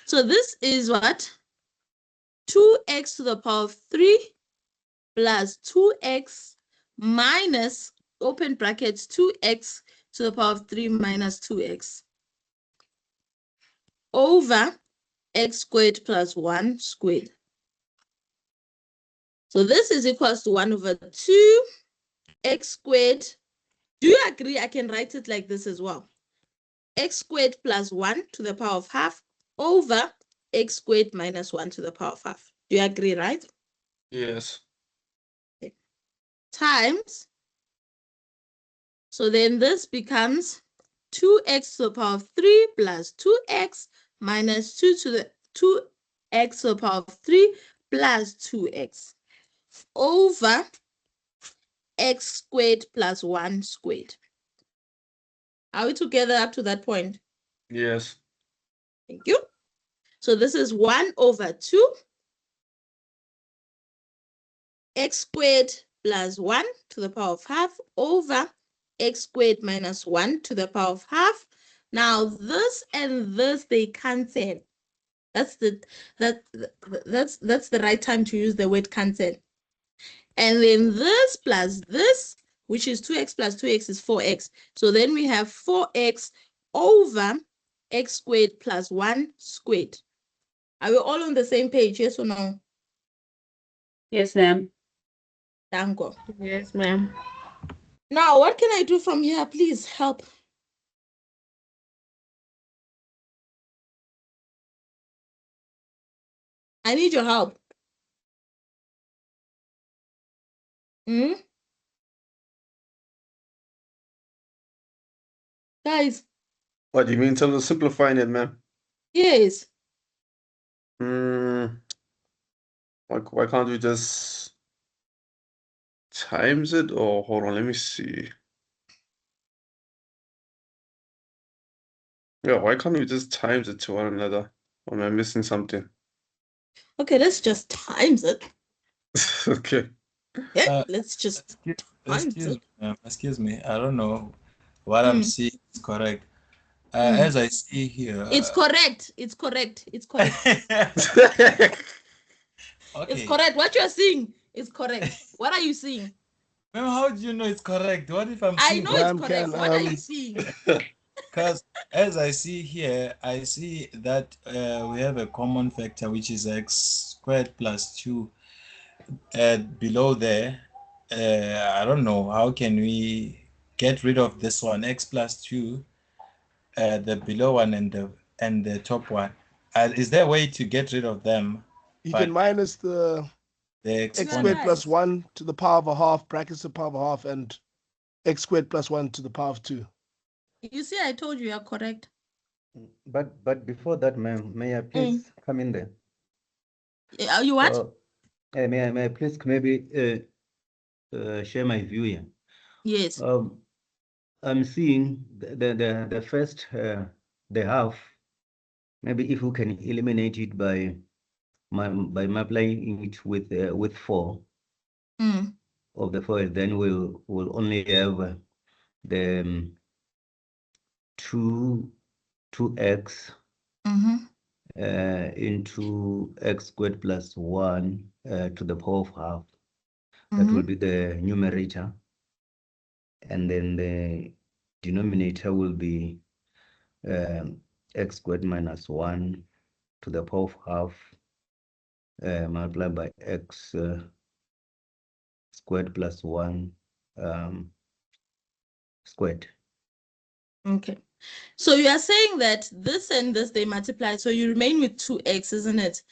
So this is what? 2x to the power of 3 plus 2x minus, open brackets, 2x to the power of 3 minus 2x over x squared plus 1 squared. So this is equals to 1 over 2 x squared. Do you agree I can write it like this as well? X squared plus 1 to the power of half over x squared minus 1 to the power of half. Do you agree, right?
Yes.
Okay. Times. So then this becomes 2x to the power of 3 plus 2x minus 2x to the power of 3 plus 2x over x squared plus 1 squared. Are we together up to that point?
Yes.
Thank you. So this is 1 over 2 x squared plus 1 to the power of half over x squared minus 1 to the power of half. Now this and this, they cancel. That's the right time to use the word cancel. And then this plus this, which is 2x plus 2x is 4x. So then we have 4x over x squared plus 1 squared. Are we all on the same page, yes or no?
Yes, ma'am.
Thank you.
Yes, ma'am.
Now, what can I do from here? Please help. I need your help. Guys,
What do you mean in terms of simplifying it, man?
yes.
Why can't we just times it? Or hold on, let me see. Yeah, why can't we just times it to one another? Or am I missing something?
Okay, let's just times it.
Okay.
Yeah, let's just times
Excuse
it.
me, excuse me. I don't know what I'm seeing is correct. As I see here,
It's correct. It's correct. It's correct.
okay.
It's correct. What you're seeing is correct. What are you seeing?
Ma'am, how do you know it's correct? What if I'm
I
seeing
know
correct?
it's correct. What are you seeing?
Because as I see here, I see that we have a common factor, which is x squared plus 2 below there. I don't know, how can we get rid of this one, x plus 2, the below one and the top one? Is there a way to get rid of them?
You can minus the x squared plus 1 to the power of a half, brackets the power of a half, and x squared plus 1 to the power of 2.
You see, I told you are correct.
But before that, ma'am, may I please come in there?
You what?
May I please maybe share my view here?
Yes.
I'm seeing the first the half. Maybe if we can eliminate it by multiplying it with 4 of the 4, then we'll only have the 2x into x squared plus 1 to the power of half. That will be the numerator. And then the denominator will be x squared minus 1 to the power of half multiplied by x squared plus 1 squared.
Okay. So you are saying that this and this, they multiply. So you remain with 2x, isn't it?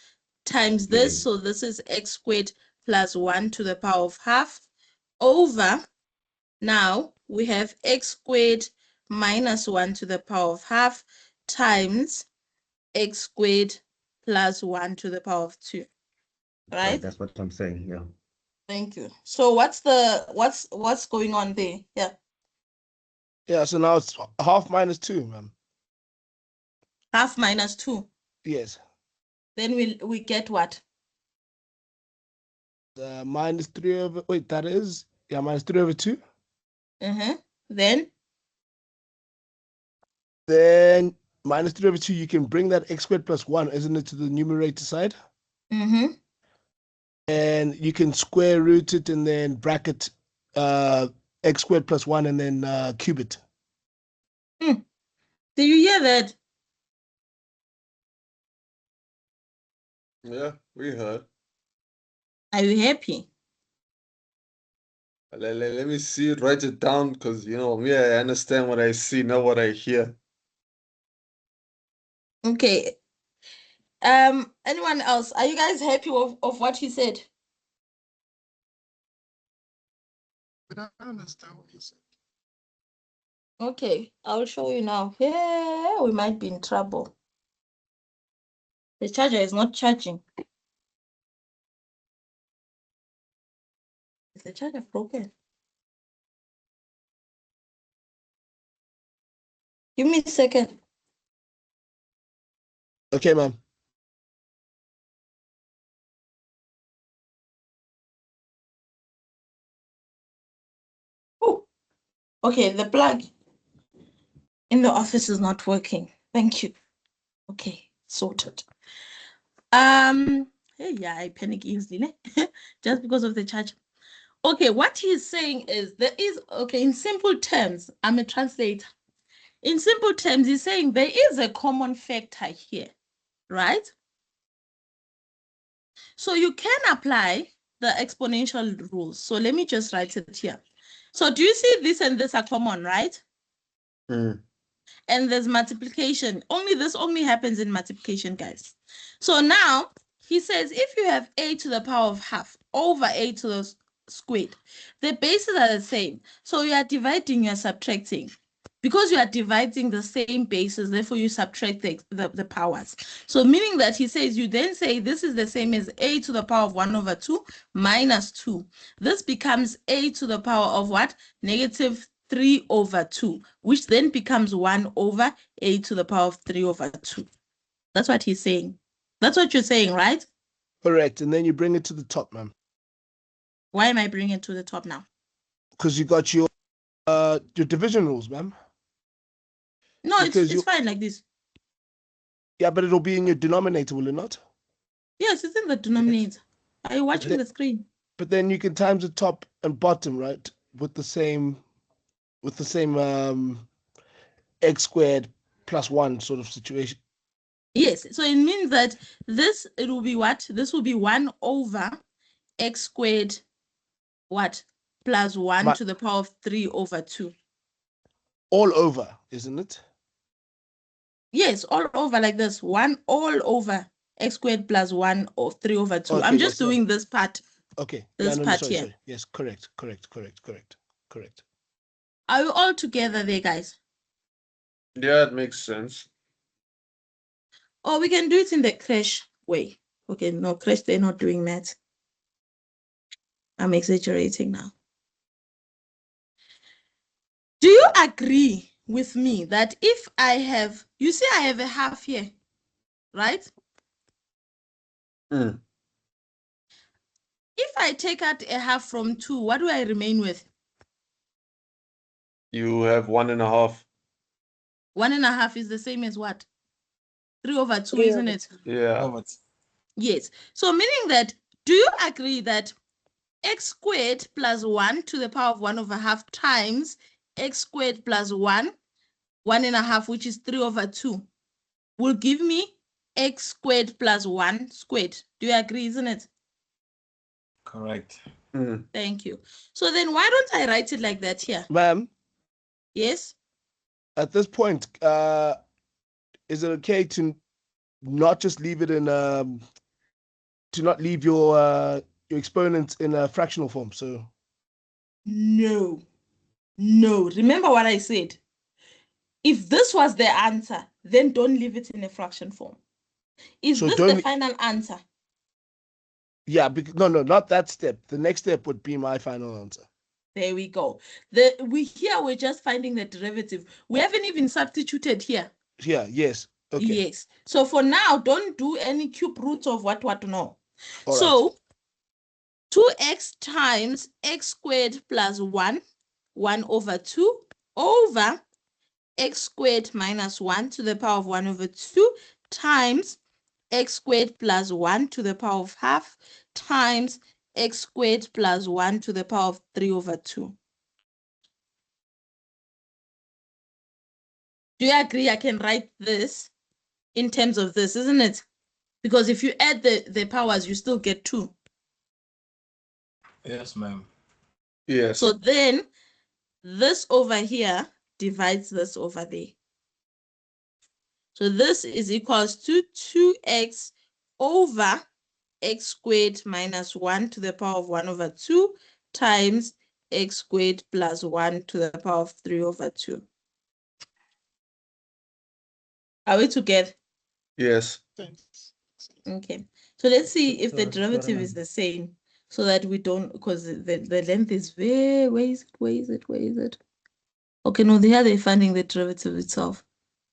Times this.
Yes.
So this is x squared plus 1 to the power of half over. Now we have x squared minus 1 to the power of half times x squared plus 1 to the power of 2. Right?
That's what I'm saying. Yeah.
Thank you. So what's going on there? Yeah.
Yeah, so now it's half minus 2, ma'am.
Half minus 2.
Yes.
Then we get what?
Minus 3 over, wait, that is, yeah, minus 3 over 2.
Then
Minus 3 over 2, you can bring that x squared plus 1, isn't it, to the numerator side? And you can square root it and then bracket x squared plus 1 and then cube it.
Do you hear that?
Yeah, we heard.
Are you happy?
Let me see it, write it down, because you know me, I understand what I see, not what I hear.
Okay. Anyone else? Are you guys happy of what he said?
But I don't understand what you said.
Okay, I'll show you now. Yeah, we might be in trouble. The charger is not charging. Is the charger broken? Give me a second.
Okay, ma'am.
Oh, okay, the plug in the office is not working. Thank you. Okay, sorted. Yeah, I panic easily just because of the charger. Okay, what he's saying is there is, okay, in simple terms, I'm a translator. In simple terms, he's saying there is a common factor here, right? So you can apply the exponential rules. So let me just write it here. So do you see this and this are common, right?
Mm.
And there's multiplication. This only happens in multiplication, guys. So now he says if you have a to the power of half over a to the squared, the bases are the same. So you are dividing, you're subtracting. Because you are dividing the same bases, therefore you subtract the powers. So meaning that he says, you then say this is the same as a to the power of 1 over 2 minus 2. This becomes a to the power of what? Negative 3 over 2, which then becomes 1 over a to the power of 3 over 2. That's what he's saying. That's what you're saying, right?
Correct. And then you bring it to the top, ma'am.
Why am I bringing it to the top now?
Because you got your division rules, ma'am.
No, it's fine like this.
Yeah, but it'll be in your denominator, will it not?
Yes, it's in the denominator. Are you watching the screen?
But then you can times the top and bottom, right? With the same x squared plus 1 sort of situation.
Yes, so it means that it will be what? This will be 1 over x squared, what? Plus 1 to the power of 3 over 2.
All over, isn't it?
Yes, all over like this. 1 all over x squared plus 1 or 3 over 2.
Okay,
I'm just doing this part.
Okay.
This part here.
Sorry. Yes, correct.
Are we all together there, guys?
Yeah, it makes sense.
Or we can do it in the crash way. Okay, no, crash, they're not doing math. I'm exaggerating now. Do you agree with me that if I have, you see I have a half here, right?
Mm.
If I take out a half from 2, what do I remain with?
You have 1.5.
1.5 is the same as what? 3 over 2, isn't it?
Yeah.
Yes. So meaning that, do you agree that x squared plus 1 to the power of 1 over half times x squared plus 1.5, which is 3 over 2, will give me x squared plus 1 squared. Do you agree, isn't it?
Correct.
Mm.
Thank you. So then why don't I write it like that here?
Ma'am?
Yes?
At this point, is it okay to not just leave it in, to not leave your exponents in a fractional form? So
No. Remember what I said. If this was the answer, then don't leave it in a fraction form. Is this the final answer?
Yeah, no, not that step. The next step would be my final answer.
There we go. We're just finding the derivative. We haven't even substituted here.
Yeah, yes. Okay.
Yes. So for now, don't do any cube roots of what no.
All
so
right.
2x times x squared plus 1 over 2 over x squared minus 1 to the power of 1 over 2 times x squared plus 1 to the power of half times x squared plus 1 to the power of 3 over 2. Do Do you agree I can write this in terms of this, isn't it? Because if you add the powers, you still get 2.
Yes, ma'am.
Yes.
So then this over here divides this over there. So this is equals to 2x over x squared minus 1 to the power of 1 over 2 times x squared plus 1 to the power of 3 over 2. Are we together?
Yes.
Okay. So let's see if the
Sorry,
derivative
ma'am.
is the same so that we don't, because the length is very, where is it? Okay, no, they're finding the derivative itself.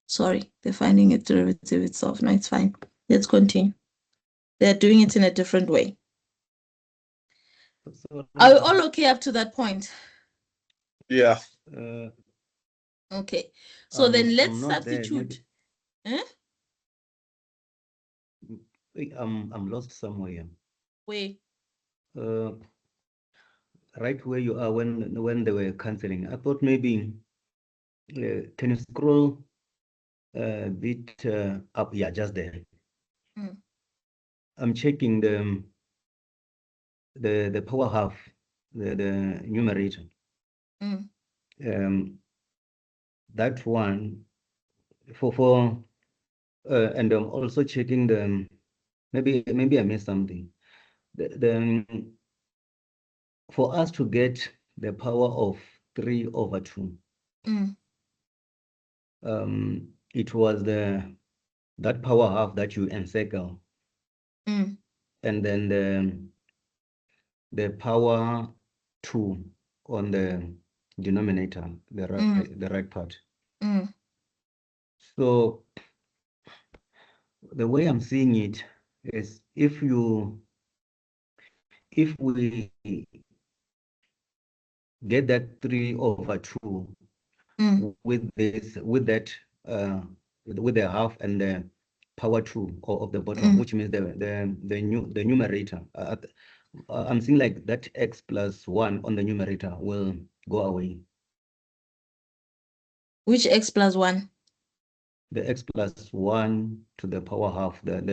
Sorry, they're finding a derivative itself. No, it's fine. Let's continue. They're doing it in a different way.
Sorry,
Are we
ma'am.
all okay up to that point?
Yeah.
Okay. So then let's
I'm not there.
substitute. Eh?
I'm lost somewhere.
Where?
Right where you are when they were canceling. I thought maybe can you scroll a bit up? Yeah, just there.
Mm.
I'm checking the power half, the numerator.
Mm.
That one for and I'm also checking the maybe I missed something. The for us to get the power of 3 over 2,
Mm.
it was that power half that you encircle,
Mm.
and then the power 2 on the denominator, the right part.
Mm.
So the way I'm seeing it is if we get that 3 over 2
Mm.
with that with the half and the power 2 of the bottom, which means the numerator. I'm seeing like that x plus 1 on the numerator will go away.
Which x plus 1?
The x plus 1 to the power half, the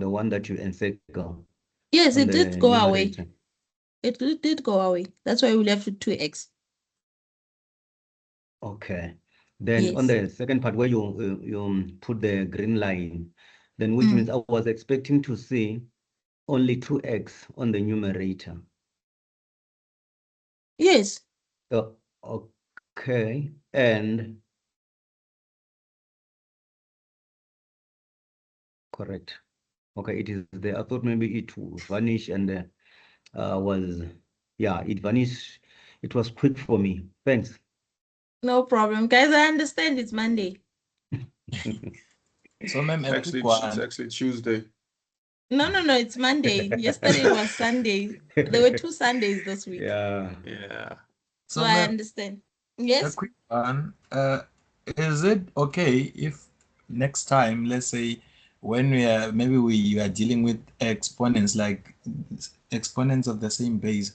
one that you encircle.
Yes,
on
it
the
did go
numerator.
away. It did go away. That's why we left with 2x.
Okay. Then on
Yes.
the second part where you put the green line, then which means I was expecting to see only 2x on the numerator.
Yes.
Okay. And correct. Okay, it is there. I thought maybe it would vanish and it vanished. It was quick for me. Thanks.
No problem. Guys, I understand it's Monday.
So, ma'am, a
Actually,
quick
it's
one.
actually Tuesday.
No, it's Monday. Yesterday was Sunday. There were 2 Sundays this week.
Yeah.
Yeah.
So
So,
I
ma'am,
understand.
a
Yes.
quick one. Is it okay if next time, let's say, when you are dealing with exponents like exponents of the same base,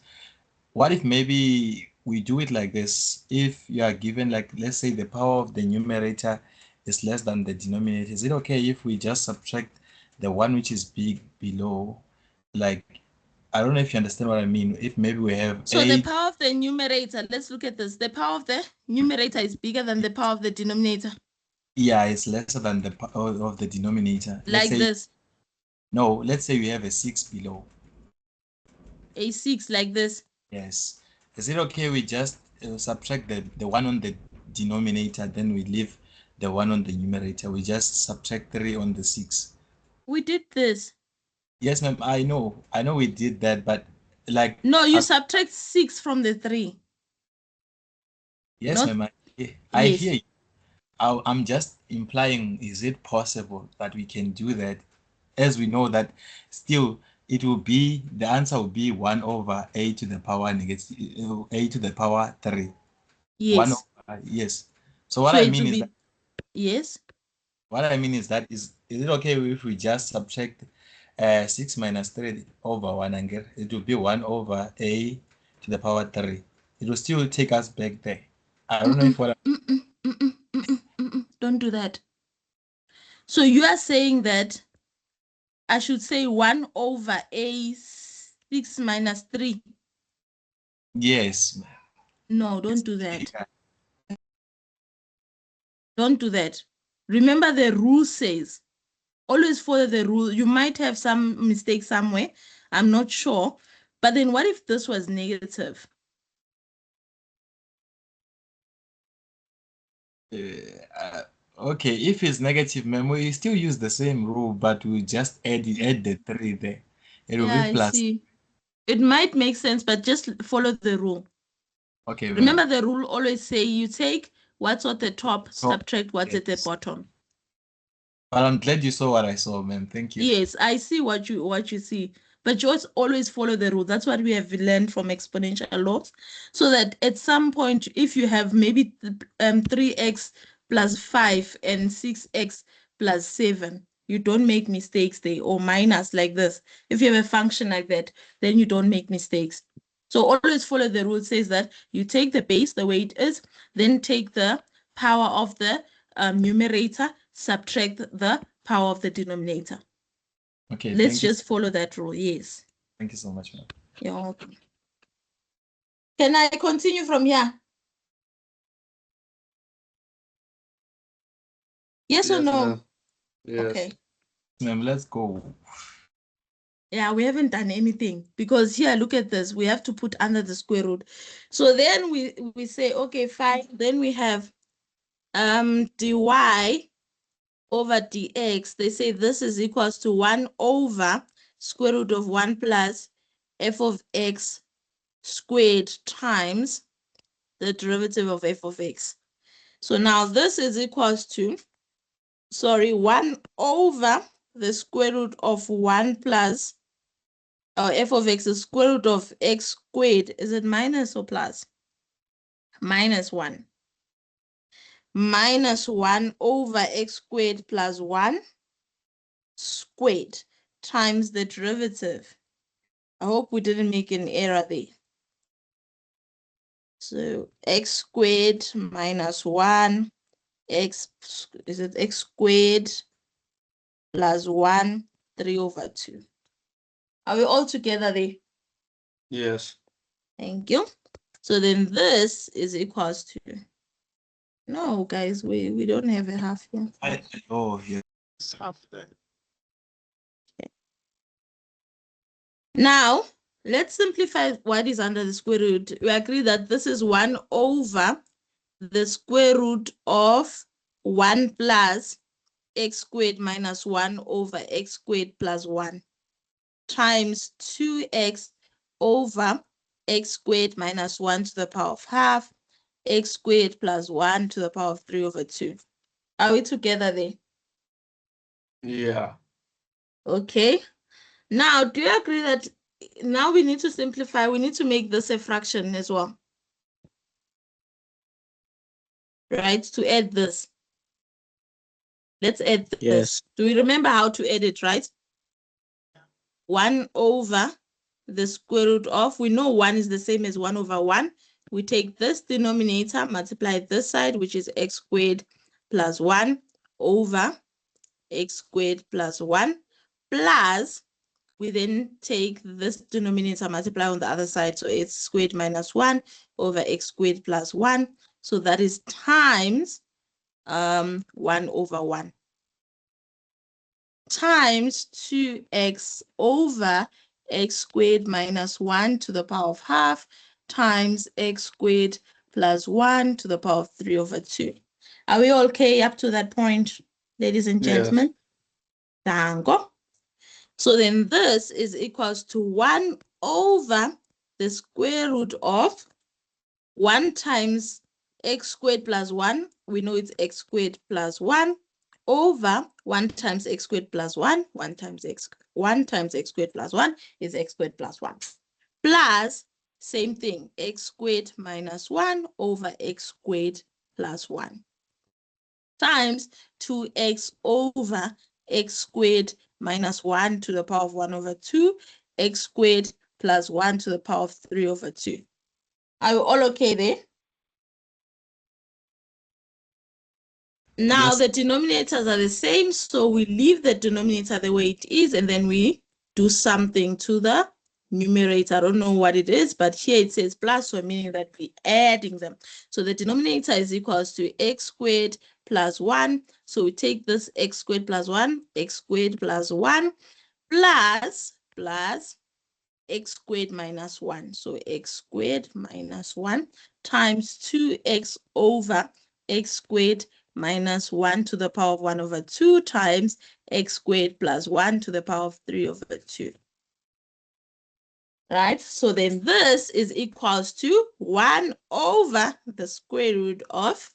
what if maybe we do it like this? If you are given, like, let's say the power of the numerator is less than the denominator, is it okay if we just subtract the one which is big below? Like, I don't know if you understand what I mean. If maybe we have
So the power of the numerator, let's look at this. The power of the numerator is bigger than the power of the denominator.
Yeah, it's lesser than the power of the denominator.
Like this.
No, let's say we have a 6 below.
A 6 like this.
Yes. Is it okay we just subtract the one on the denominator, then we leave the one on the numerator? We just subtract 3 on the 6.
We did this.
Yes, ma'am. I know we did that, but like.
No, you subtract 6 from the 3.
Yes,
Not,
ma'am. I
yes.
hear you. I'm just implying, is it possible that we can do that? As we know that still it will be, the answer will be 1 over a to the power negative a to the power 3.
Yes.
1 over, yes. So what
So
I
it
mean
will
is
be,
that,
yes.
what I mean is that is it okay if we just subtract 6 minus 3 over 1 and get it will be 1 over a to the power 3. It will still take us back there. I don't know if what
Don't don't do that. So you are saying that I should say 1 over A6 minus 3.
Yes, ma'am.
No, don't do that. Don't do that. Remember the rule says, always follow the rule. You might have some mistake somewhere. I'm not sure. But then what if this was negative?
Okay, if it's negative, ma'am, we still use the same rule, but we just add the 3 there. It will
Yeah,
be
I
plus.
see. It might make sense, but just follow the rule.
Okay, ma'am.
Remember the rule always say you take what's at the top, subtract what's at the
yes.
bottom.
But I'm glad you saw what I saw, ma'am. Thank you.
Yes, I see what you see. But just always follow the rule. That's what we have learned from exponential laws. So that at some point, if you have maybe 3x plus 5 and 6x plus 7, you don't make mistakes there, or minus like this. If you have a function like that, then you don't make mistakes. So always follow the rule. It says that you take the base the way it is, then take the power of the numerator, subtract the power of the denominator.
Okay,
Let's
thank you.
just follow that rule. Yes.
Thank you so much, ma'am.
You're welcome. Can I continue from here? Yes or no?
ma'am. Yes.
Okay.
Ma'am, let's go.
Yeah, we haven't done anything because here, look at this. We have to put under the square root. So then we say, okay, fine. Then we have dy over dx. They say this is equals to 1 over square root of 1 plus f of x squared times the derivative of f of x. So now this is equals to, 1 over the square root of 1 plus f of x, the square root of x squared. Is it minus or plus? Minus 1. Minus 1 over x squared plus 1 squared times the derivative. I hope we didn't make an error there. So x squared minus 1, x squared plus 1, 3 over 2. Are we all together there?
Yes.
Thank you. So then this is equals to, no, guys, we don't have a half here.
Oh, yeah.
It's half there.
Now, let's simplify what is under the square root. We agree that this is 1 over the square root of 1 plus x squared minus 1 over x squared plus 1 times 2x over x squared minus 1 to the power of half, x squared plus 1 to the power of 3 over 2. Are we together there?
Yeah.
Okay. Now, do you agree that now we need to simplify? We need to make this a fraction as well. Right? To add this. Let's add this.
Yes.
Do we remember how to add it, right? 1 over the square root of, we know 1 is the same as 1 over 1. We take this denominator, multiply this side, which is x squared plus 1 over x squared plus 1, plus we then take this denominator, multiply on the other side, so x squared minus 1 over x squared plus 1. So that is times 1 over 1 times 2x over x squared minus 1 to the power of half times x squared plus 1 to the power of 3 over 2. Are we okay up to that point, ladies and gentlemen? Dango. So then this is equals to 1 over the square root of 1 times x squared plus 1. We know it's x squared plus 1 over 1 times x squared plus 1. 1 times x squared plus 1 is x squared plus 1. Plus, same thing, x squared minus 1 over x squared plus 1 times 2x over x squared minus 1 to the power of 1 over 2, x squared plus 1 to the power of 3 over 2. Are you all okay there? Now
Yes.
the denominators are the same, so we leave the denominator the way it is, and then we do something to the numerator. I don't know what it is, but here it says plus, so meaning that we're adding them. So the denominator is equals to x squared plus 1. So we take this x squared plus 1, x squared plus 1, plus x squared minus 1. So x squared minus 1 times 2x over x squared minus 1 to the power of 1 over 2 times x squared plus 1 to the power of 3 over 2. Right? So then this is equals to 1 over the square root of,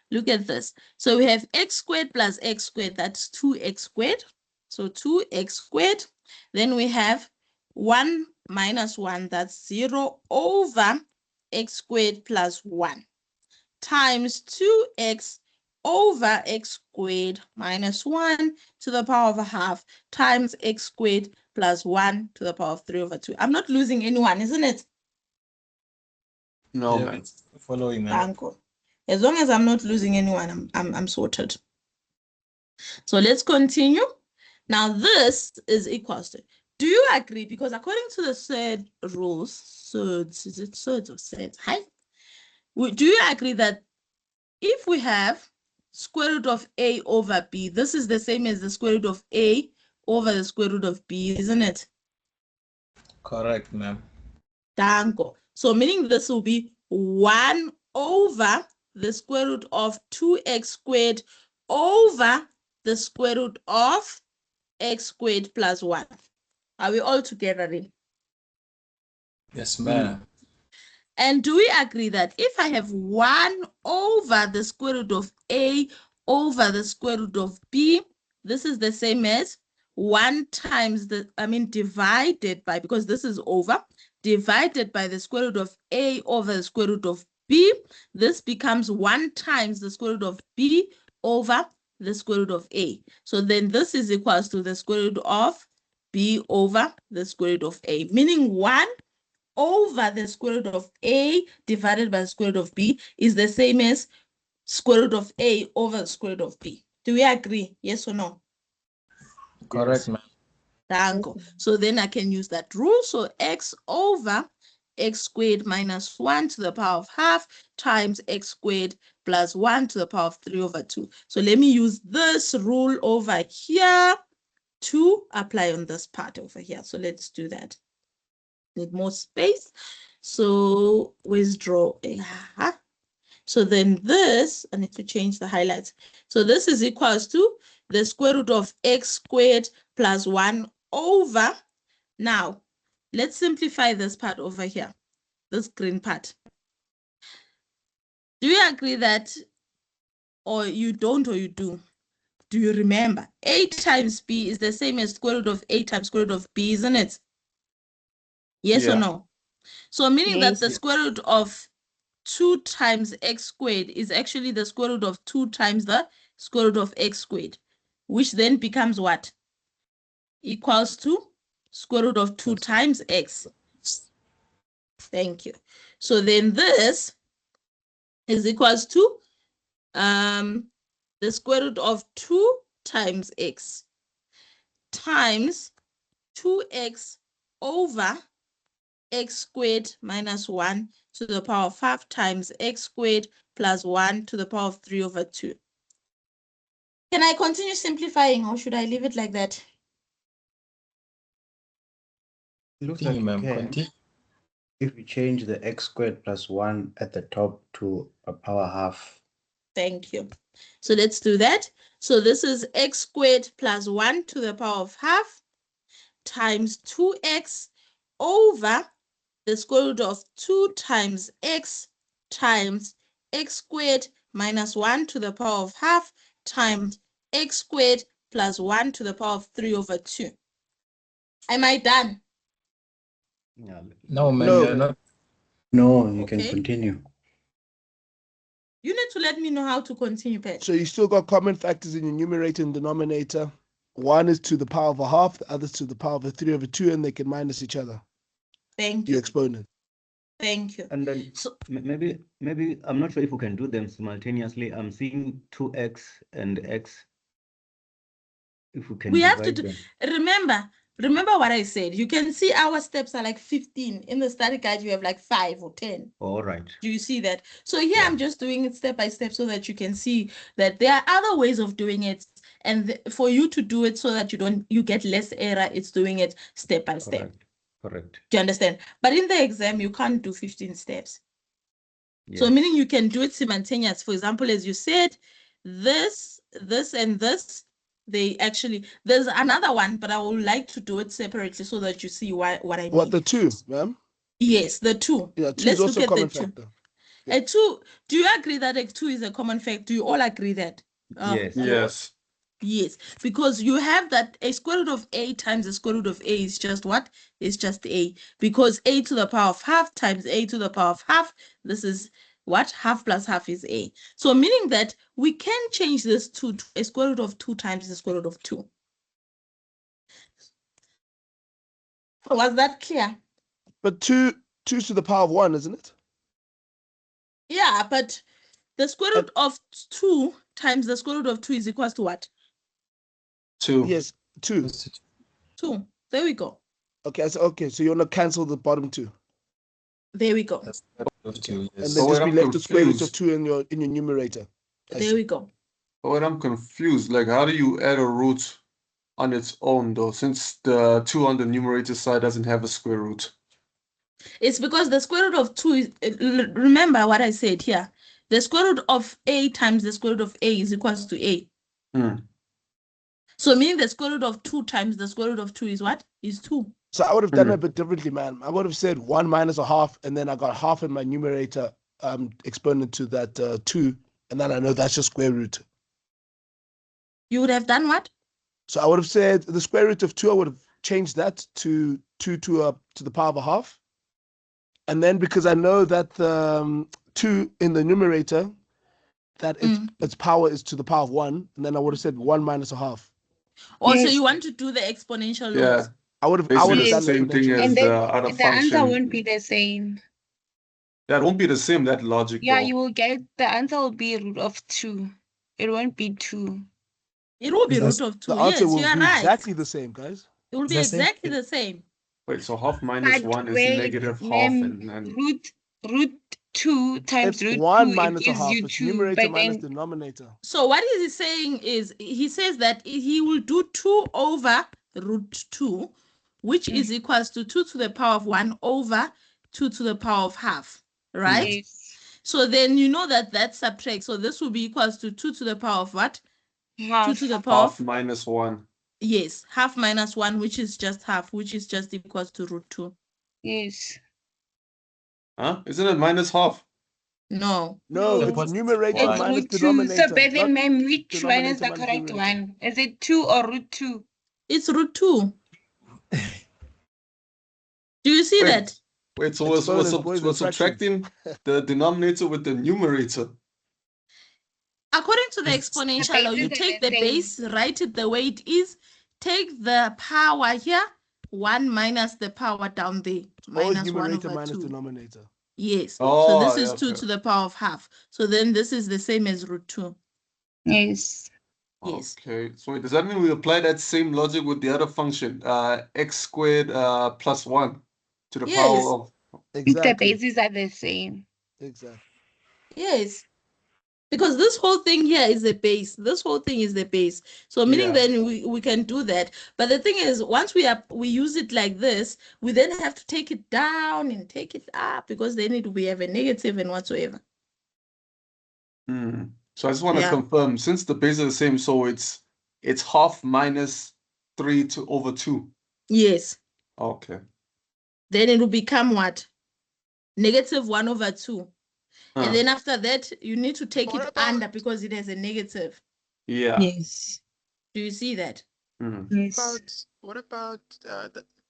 look at this. So we have x squared plus x squared, that's 2x squared. So 2x squared. Then we have 1 minus 1, that's 0 over x squared plus 1 times 2x over x squared minus 1 to the power of a half times x squared plus 1 to the power of 3 over 2. I'm not losing anyone, isn't it?
No,
Yeah,
man.
it's following, man.
Thank you. As long as I'm not losing anyone, I'm sorted. So let's continue. Now this is equals to, do you agree? Because according to the third rules, thirds, is it thirds or thirds? Hi. Do you agree that if we have square root of a over b, this is the same as the square root of a over the square root of b, isn't it?
Correct, ma'am.
Danko. So meaning this will be 1 over the square root of 2x squared over the square root of x squared plus 1. Are we all together then?
Yes, ma'am.
And do we agree that if I have 1 over the square root of a over the square root of b, this is the same as 1 times the, divided by, because this is over, divided by the square root of a over the square root of b. This becomes 1 times the square root of b over the square root of a. So then this is equals to the square root of b over the square root of a, meaning 1 over the square root of a divided by the square root of b is the same as square root of a over the square root of b. Do we agree? Yes or no?
Correct, ma'am.
Dango. So then I can use that rule. So x over x squared minus 1 to the power of half times x squared plus 1 to the power of 3 over 2. So let me use this rule over here to apply on this part over here. So let's do that. Need more space. So withdraw. So then this, I need to change the highlights. So this is equals to the square root of x squared plus 1 over. Now, let's simplify this part over here, this green part. Do you agree that, or you don't, or you do? Do you remember? A times b is the same as square root of a times square root of b, isn't it? Yes or no? So meaning that the square root of 2 times x squared is actually the square root of 2 times the square root of x squared, which then becomes what? Equals to square root of 2 times x. Thank you. So then this is equals to the square root of 2 times x times 2x over x squared minus 1 to the power of 5 times x squared plus 1 to the power of 3 over 2. Can I continue simplifying or should I leave it like that?
It looks
Continue,
like you
ma'am.
can.
Continue.
If we change the x squared plus 1 at the top to a power half.
Thank you. So let's do that. So this is x squared plus 1 to the power of half times 2x over the square root of 2 times x squared minus 1 to the power of half times x squared plus 1 to the power of 3 over 2. Am I done?
No, ma'am,
No.
you're not.
No, you can
Okay.
continue.
You need to let me know how to continue, Pat.
So you still got common factors in your numerator and denominator. One is to the power of a half, the other is to the power of a 3 over 2, and they can minus each other.
Thank
Your
you.
exponent.
Thank you.
And then
So
maybe I'm not sure if we can do them simultaneously. I'm seeing 2x and x. If we can
we have to
divide
do,
them.
remember what I said. You can see our steps are like 15. In the study guide, you have like 5 or 10.
All right.
Do you see that? So here
Yeah.
I'm just doing it step by step so that you can see that there are other ways of doing it. And for you to do it so that you get less error, it's doing it step by step.
Correct.
Do you understand? But in the exam, you can't do 15 steps. So
Yes.
meaning you can do it simultaneous. For example, as you said, this, and this, they actually, there's another one, but I would like to do it separately so that you see what I mean.
What, the 2, ma'am?
Yes, the 2.
Yeah, 2
Let's
is also
look
a
at the
common
2.
factor.
A 2, do you agree that a 2 is a common factor? Do you all agree that?
Yes.
Yes.
Yes, because you have that a square root of a times the square root of a is just what? It's just a. Because a to the power of half times a to the power of half, this is what? Half plus half is a. So meaning that we can change this to a square root of 2 times the square root of 2. Was that clear?
But 2 to the power of 1, isn't it?
Yeah, but the square root of 2 times the square root of 2 is equals to what?
2.
Yes, 2.
2. There we go.
Okay, so you want to cancel the bottom 2.
There we go.
Okay. And
So
then just
wait,
be
I'm
left with square root of
confused.
2 in your numerator.
There we go.
But I'm confused. Like, how do you add a root on its own, though, since the 2 on the numerator side doesn't have a square root?
It's because the square root of 2 is, remember what I said here. The square root of a times the square root of a is equals to a. So meaning the square root of 2 times the square root of 2 is what? Is 2.
So I would have done it a bit differently, man. I would have said 1 minus a half, and then I got half in my numerator exponent to that 2, and then I know that's just square root.
You would have done what?
So I would have said the square root of 2, I would have changed that to 2 to the power of a half. And then because I know that the 2 in the numerator, that its power is to the power of 1, and then I would have said 1 minus a half.
Also, you want to do the exponential laws.
I would have
Basically
done
the same thing
exponential.
as
And
the
then
other
the
function.
answer won't be the same.
That won't be the same, that logic,
Yeah,
though.
you will get the answer will be root of 2. It won't be 2.
It will be root of 2.
The answer
Yes,
will
you are
be
right.
exactly the same, guys.
It will be exactly the same.
Wait, so half minus
But
1 is
wait,
negative half,
ma'am,
and
root 2 times
It's
root
1
2, it
minus a
gives
half.
you
It's
2.
numerator
But
minus
then
denominator.
So what is he saying is, he says that he will do 2 over root 2, which is equals to 2 to the power of 1 over 2 to the power of half, right?
yes,
So then you know that subtracts. So this will be equals to 2 to the power of what? 2
half.
to the power
half minus 1.
Yes, half minus 1, which is just half, which is just equals to root 2.
Yes.
Huh? Isn't it minus half?
No.
No,
No.
it's numerator
It's
minus
root 2.
denominator.
So, but then,
not
ma'am, which one is
denominator
the
minus
correct
numerator.
one? Is it 2 or root 2?
It's root 2. Do you see that?
Wait, so
Exponents, boys,
we're
and
subtracting the denominator with the numerator.
According to the exponential law, you
bases are
take
the
the
same.
base, write it the way it is, take the power here, 1 minus the power down there,
Always
minus 1
numerator
over
minus
2.
denominator.
Yes.
Oh,
So this is
yeah,
2
okay.
to the power of half. So then this is the same as root 2.
Yes.
Yes.
Okay, so does that mean we apply that same logic with the other function, x squared plus 1 to the
Yes.
power of...
Exactly.
The bases are the same.
Exactly.
Yes. Because this whole thing here is the base. This whole thing is the base. So meaning
Yeah.
then we can do that. But the thing is, once we use it like this, we then have to take it down and take it up because then we have a negative and whatsoever.
So I just want to confirm, since the base is the same, so it's half minus 3 over 2.
Yes.
Okay.
Then it will become what? Negative 1 over 2.
Huh.
And then after that, you need to take it under because it has a negative.
Yeah.
Yes.
Do you see that?
Yes.
What about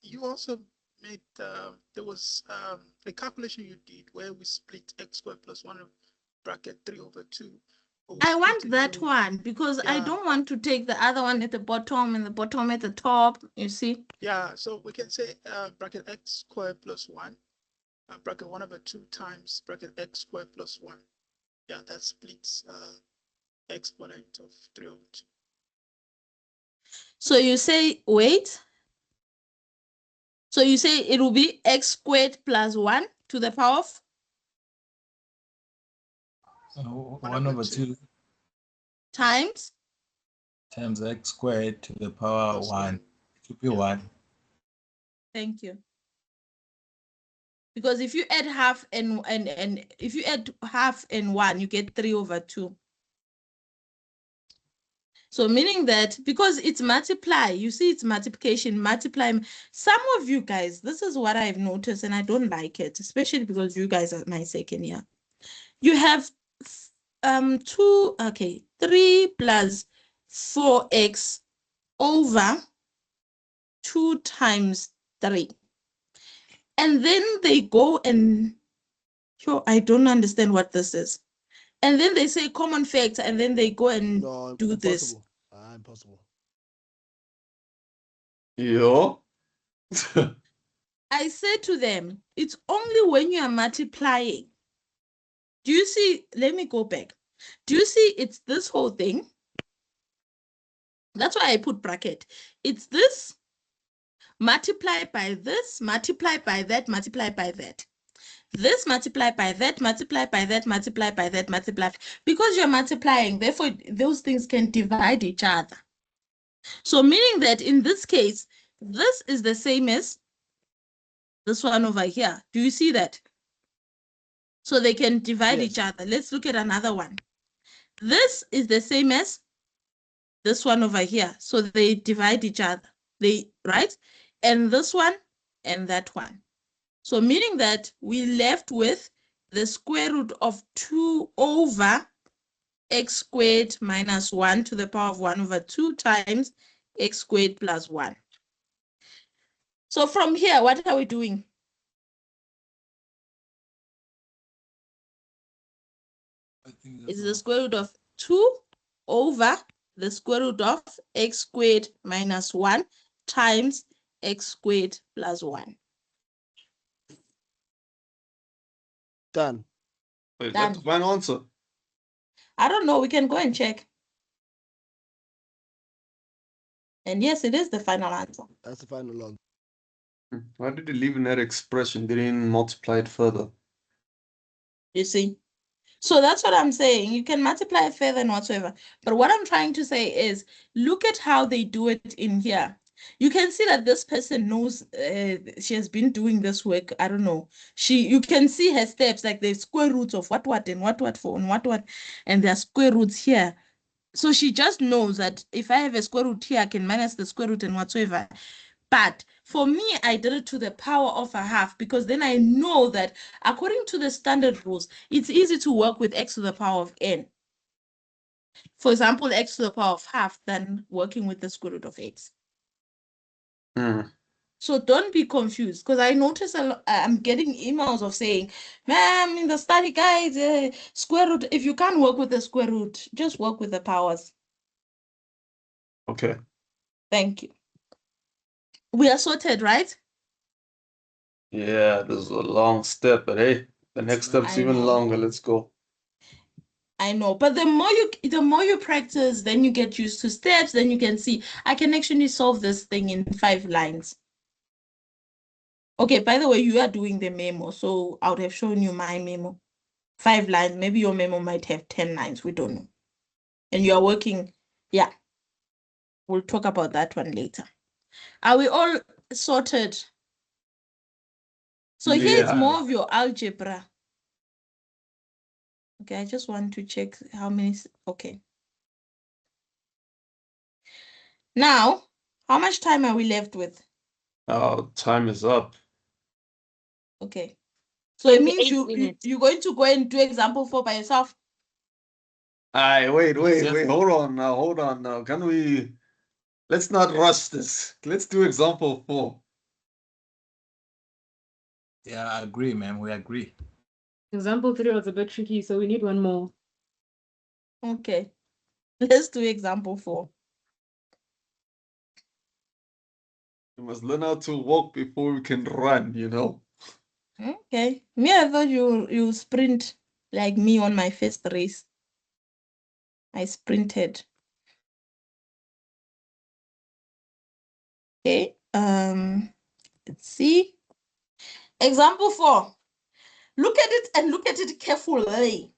you also made there was a calculation you did where we split x squared plus 1 bracket 3 over 2.
I want that one because I don't want to take the other one at the bottom and the bottom at the top, you see?
Yeah, so we can say bracket x squared plus 1 bracket 1/2 times bracket x squared plus 1. Yeah, that splits exponent of 3/2.
So you say, wait. So you say it will be x squared plus 1 to the power of?
1/2
Times?
times x squared to the power
Plus
1.
one.
It should be 1.
Thank you. Because if you add half and if you add half and 1, you get 3/2. So meaning that because it's multiply, you see it's multiplication, multiply. Some of you guys, this is what I've noticed and I don't like it, especially because you guys are my second year. You have 3 plus 4x over 2 times 3. And then they go and, I don't understand what this is. And then they say common factor, and then they go and do this.
Impossible.
Yeah.
I said to them, it's only when you are multiplying. Do you see? Let me go back. Do you see it's this whole thing? That's why I put bracket. It's this, multiply by this, multiply by that, multiply by that. This multiply by that, multiply by that, multiply by that, multiply. Because you're multiplying, therefore those things can divide each other. So meaning that in this case, this is the same as this one over here. Do you see that? So they can divide each other. Let's look at another one. This is the same as this one over here. So they divide each other. Right? And this one and that one. So meaning that we left with the square root of 2 over x squared minus 1 to the power of 1/2 times x squared plus 1. So from here, what are we doing? It's the square root of 2 over the square root of x squared minus 1 times x squared plus 1.
Done.
Wait, that's the final answer.
I don't know. We can go and check. And yes, it is the final answer.
That's the final answer.
Why did you leave in that expression? Didn't multiply it further.
You see? So that's what I'm saying. You can multiply it further and whatsoever. But what I'm trying to say is, look at how they do it in here. You can see that this person knows she has been doing this work. I don't know. You can see her steps, like the square roots of what and what for and what, and there are square roots here. So she just knows that if I have a square root here, I can minus the square root and whatsoever. But for me, I did it to the power of 1/2 because then I know that according to the standard rules, it's easy to work with x to the power of n. For example, x to the power of 1/2 than working with the square root of x. So don't be confused, because I notice I'm getting emails of saying, ma'am, in the study guide, square root, if you can't work with the square root, just work with the powers.
Okay.
Thank you. We are sorted, right?
Yeah, this is a long step, but hey, the next step's even longer. Let's go.
I know, but the more you practice, then you get used to steps, then you can see, I can actually solve this thing in 5 lines. Okay, by the way, you are doing the memo, so I would have shown you my memo. 5 lines, maybe your memo might have 10 lines, we don't know. And you are working, yeah. We'll talk about that one later. Are we all sorted? So here it's more of your algebra. Okay, I just want to check how many, okay. Now, how much time are we left with?
Time is up.
Okay. So it means you're going to go and do example 4 by yourself?
Wait, hold on now. Let's not rush this. Let's do example 4.
Yeah, I agree, ma'am. We agree.
Example 3 was a bit tricky, so we need one more.
Okay. Let's do example 4.
We must learn how to walk before we can run, you know?
Okay. Me, I thought you sprint like me on my first race. I sprinted. Okay. Let's see. Example 4. Look at it and look at it carefully.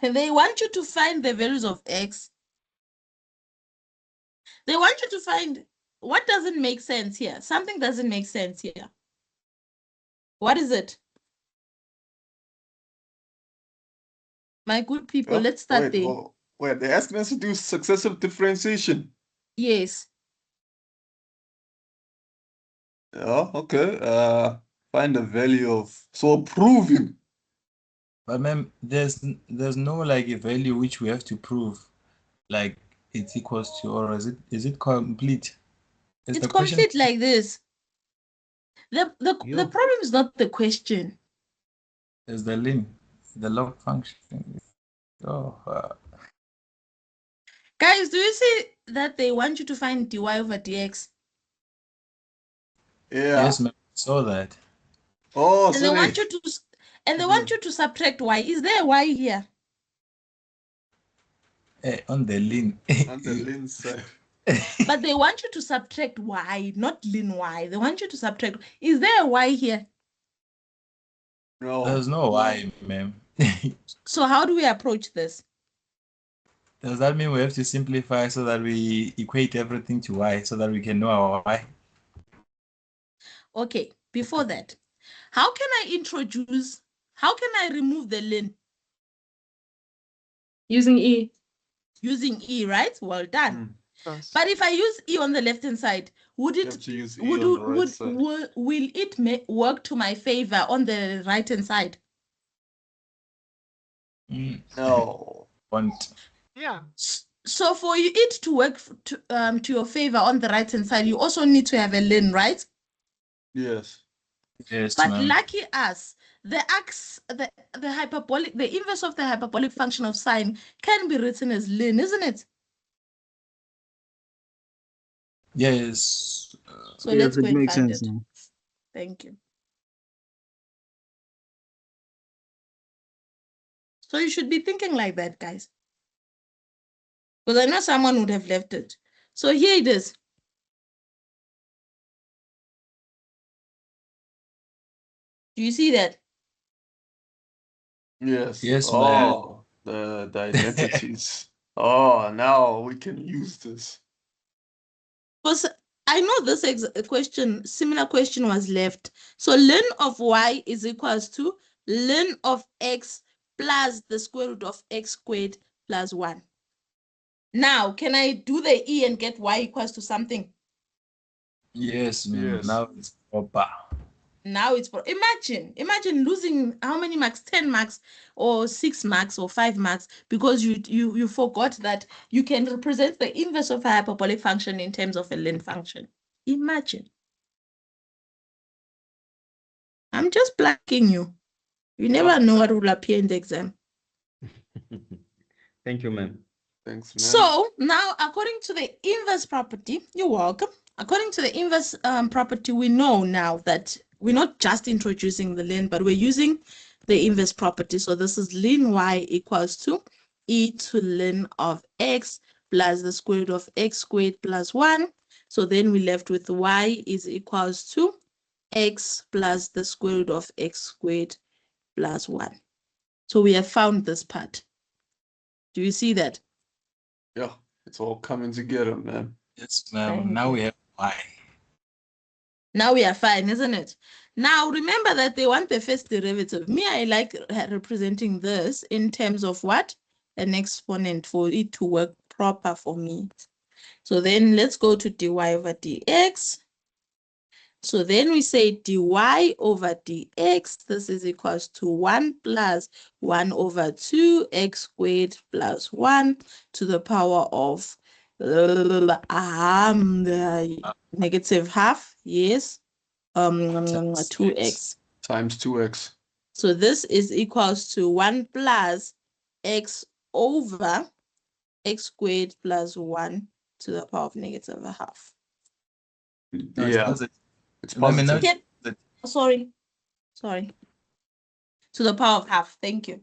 They want you to find the values of x. They want you to find what doesn't make sense here. Something doesn't make sense here. What is it? My good people,
Yeah.
let's start there.
Wait, they're asking us to do successive differentiation.
Yes.
Yeah, okay. Find the value of, so proving.
But ma'am, there's no like a value which we have to prove, like it's equals to, or is it complete?
It's complete like this. The problem is not the question.
Is the log function. Oh,
Guys, do you see that they want you to find dy over dx?
Yeah.
Yes, ma'am. Saw that.
Oh,
and they want you to subtract y. Is there a y here?
On the lin.
On the lin side.
But they want you to subtract y, not lin y. They want you to subtract. Is there a y here?
No.
There's no y, ma'am.
So how do we approach this?
Does that mean we have to simplify so that we equate everything to y so that we can know our y?
Okay, before that, how can I remove the lin?
Using E.
Using E, right? Well done.
Yes.
But if I use E on the left-hand side, will it work to my favor on the right-hand side?
No.
Yeah.
So for it to work to your favor on the right-hand side, you also need to have a lin, right?
Yes.
Yes,
But
ma'am.
lucky us, the inverse of the hyperbolic function of sine can be written as ln, isn't it?
Yes.
So
Yes,
let's go
it
and
makes
find
sense
it.
now.
Thank you. So you should be thinking like that, guys. Because I know someone would have left it. So here it is. Do you see that?
Yes.
Yes, ma'am.
Oh, the identities. Oh, now we can use this.
Because I know this similar question was left. So ln of y is equals to ln of x plus the square root of x squared plus 1. Now, can I do the E and get y equals to something?
Yes, ma'am.
Yes.
Now it's proper.
Now it's imagine losing how many marks? 10 marks or 6 marks or 5 marks because you forgot that you can represent the inverse of a hyperbolic function in terms of a ln function. Imagine. I'm just blanking you. You never know what will appear in the exam.
Thank you, ma'am.
Thanks, man.
So now, according to the inverse property, you're welcome. According to the inverse property, we know now that we're not just introducing the ln, but we're using the inverse property. So this is ln y equals to e to ln of x plus the square root of x squared plus 1. So then we're left with y is equals to x plus the square root of x squared plus 1. So we have found this part. Do you see that?
Yeah, it's all coming together, man.
Yes, ma'am.
Thank
Now
you.
we have y.
Now we are fine, isn't it? Now remember that they want the first derivative. Me, I like representing this in terms of what? An exponent for it to work proper for me. So then let's go to dy over dx. So then we say dy over dx, this is equals to 1 plus 1 over 2x squared plus 1 to the power of the negative half, yes, 2x.
Times 2x.
So this is equals to 1 plus x over x squared plus 1 to the power of negative a half.
No,
Yeah.
it's
It's positive.
Sorry. Sorry. To the power of half. Thank you.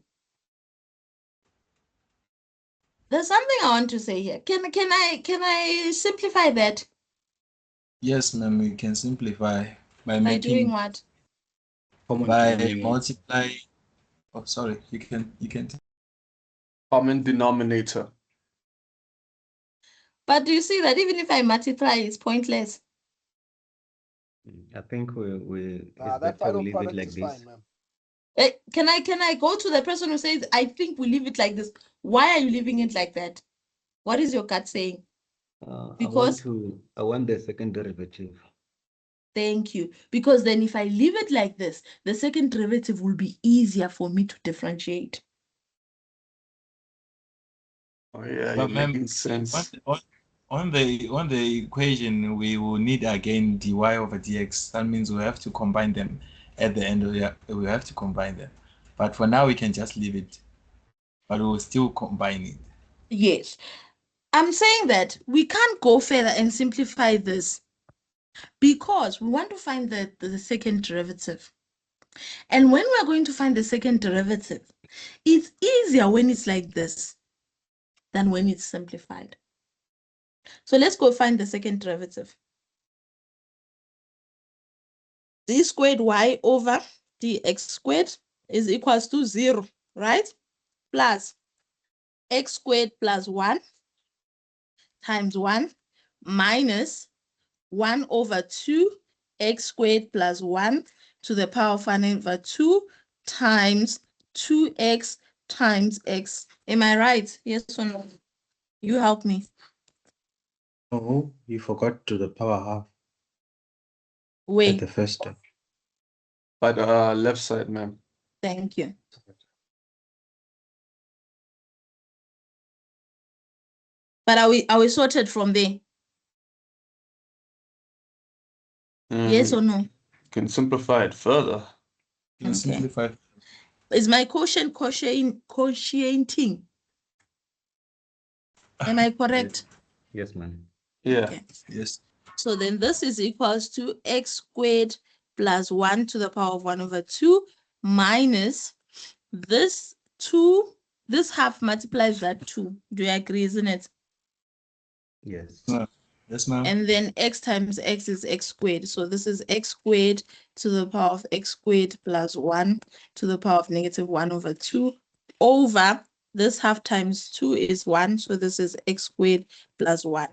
There's something I want to say here. Can I simplify that?
Yes, ma'am, we can simplify by
By doing
making
what?
Common
by
denominator.
multiply. Oh, sorry, you can
Common denominator.
But do you see that even if I multiply, it's pointless?
I think it's
That
better
final
we leave it
product
like
is
this.
fine, ma'am.
Can I go to the person who says, I think we leave it like this? Why are you leaving it like that? What is your gut saying? Because
I want the second derivative.
thank you. Because then if I leave it like this, the second derivative will be easier for me to differentiate.
Oh yeah,
But
you're
ma'am,
making sense.
on the equation, we will need again dy over dx. That means we have to combine them at the end. We have to combine them. But for now, we can just leave it. But we will still combine it.
Yes. I'm saying that we can't go further and simplify this because we want to find the second derivative. And when we're going to find the second derivative, it's easier when it's like this than when it's simplified. So let's go find the second derivative. D squared y over dx squared is equals to 0, right? Plus x squared plus 1 times 1 minus 1 over 2 x squared plus 1 to the power of 1 over 2 times 2x times x. Am I right? Yes or no? You help me.
Oh, you forgot to the power half at
Wait,
the first step.
By the left side, ma'am.
thank you. But are we sorted from there? Yes or no?
Can simplify it further.
You can simplify.
Is my quotienting? Am I correct?
Yes, ma'am.
Yeah.
Okay.
Yes.
So then this is equals to x squared plus 1 to the power of 1 over 2 minus this 2. This half multiplies that 2. Do you agree, isn't it?
Yes.
Yes, ma'am.
And then x times x is x squared. So this is x squared to the power of x squared plus 1 to the power of negative 1 over 2 over this half times 2 is 1. So this is x squared plus 1.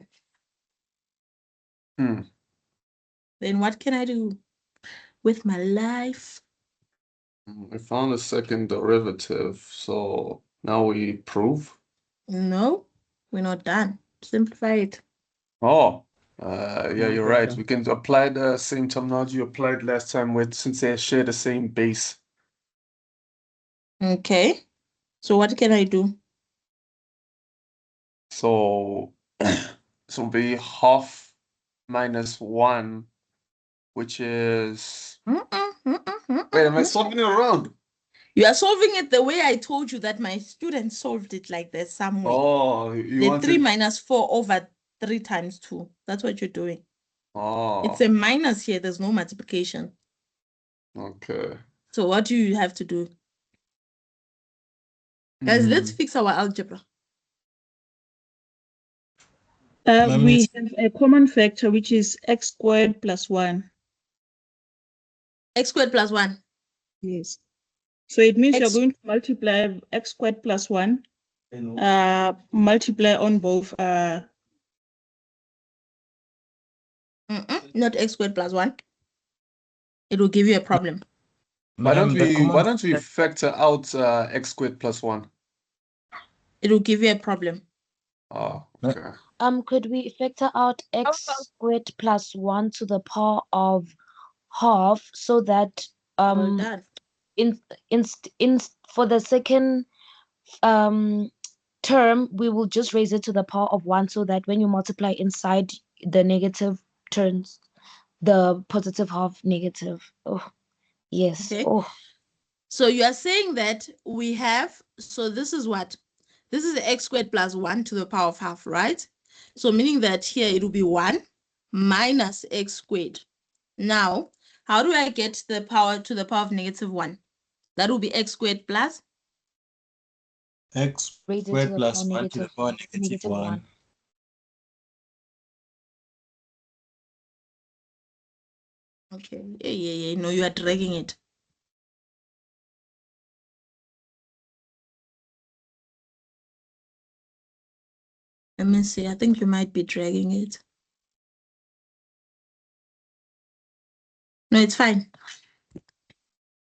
Then what can I do with my life?
I found a second derivative. So now we prove.
No, we're not done. Simplify it.
Oh, yeah, you're right. We can apply the same terminology you applied last time with since they share the same base.
Okay. So what can I do?
So this will be half minus 1, which is... Wait, am I solving it around?
You are solving it the way I told you that my students solved it like there's some way.
Oh,
the 3 minus 4 over 3 times 2. That's what you're doing.
Oh.
It's a minus here. There's no multiplication.
Okay.
So what do you have to do? Guys, let's fix our algebra.
We have a common factor, which is x squared plus 1.
X squared plus 1.
Yes. So it means you're going to multiply x squared plus 1, multiply on both.
Not x squared plus 1. It will give you a problem.
Why don't we factor out x squared plus 1?
It will give you a problem.
Oh, okay.
Could we factor out x squared plus 1 to the power of half so that in for the second term we will just raise it to the power of 1 so that when you multiply inside the negative turns the positive half negative. Oh yes.
Okay.
Oh,
so you are saying that we have, so this is what? This is x squared plus 1 to the power of half, right? So meaning that here it will be 1 minus x squared. Now, How do I get the power to the power of -1? That will be x squared plus
X
Raise it to
squared
the
plus
power
1 to the power
negative
-1.
1.
Okay. Yeah. No, you are dragging it. Let me see. I think you might be dragging it. No, it's fine.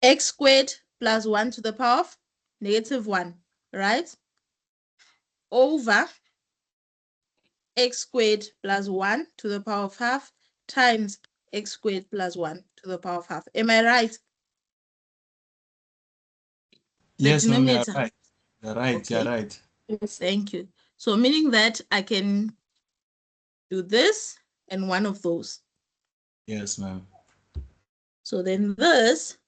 X squared plus 1 to the power of -1, right? Over x squared plus 1 to the power of half times x squared plus 1 to the power of half. Am I right?
Yes, ma'am, you're
denominator.
right. You're right, you're
Okay.
right.
Yes, thank you. So meaning that I can do this and one of those.
Yes, ma'am.
So then this,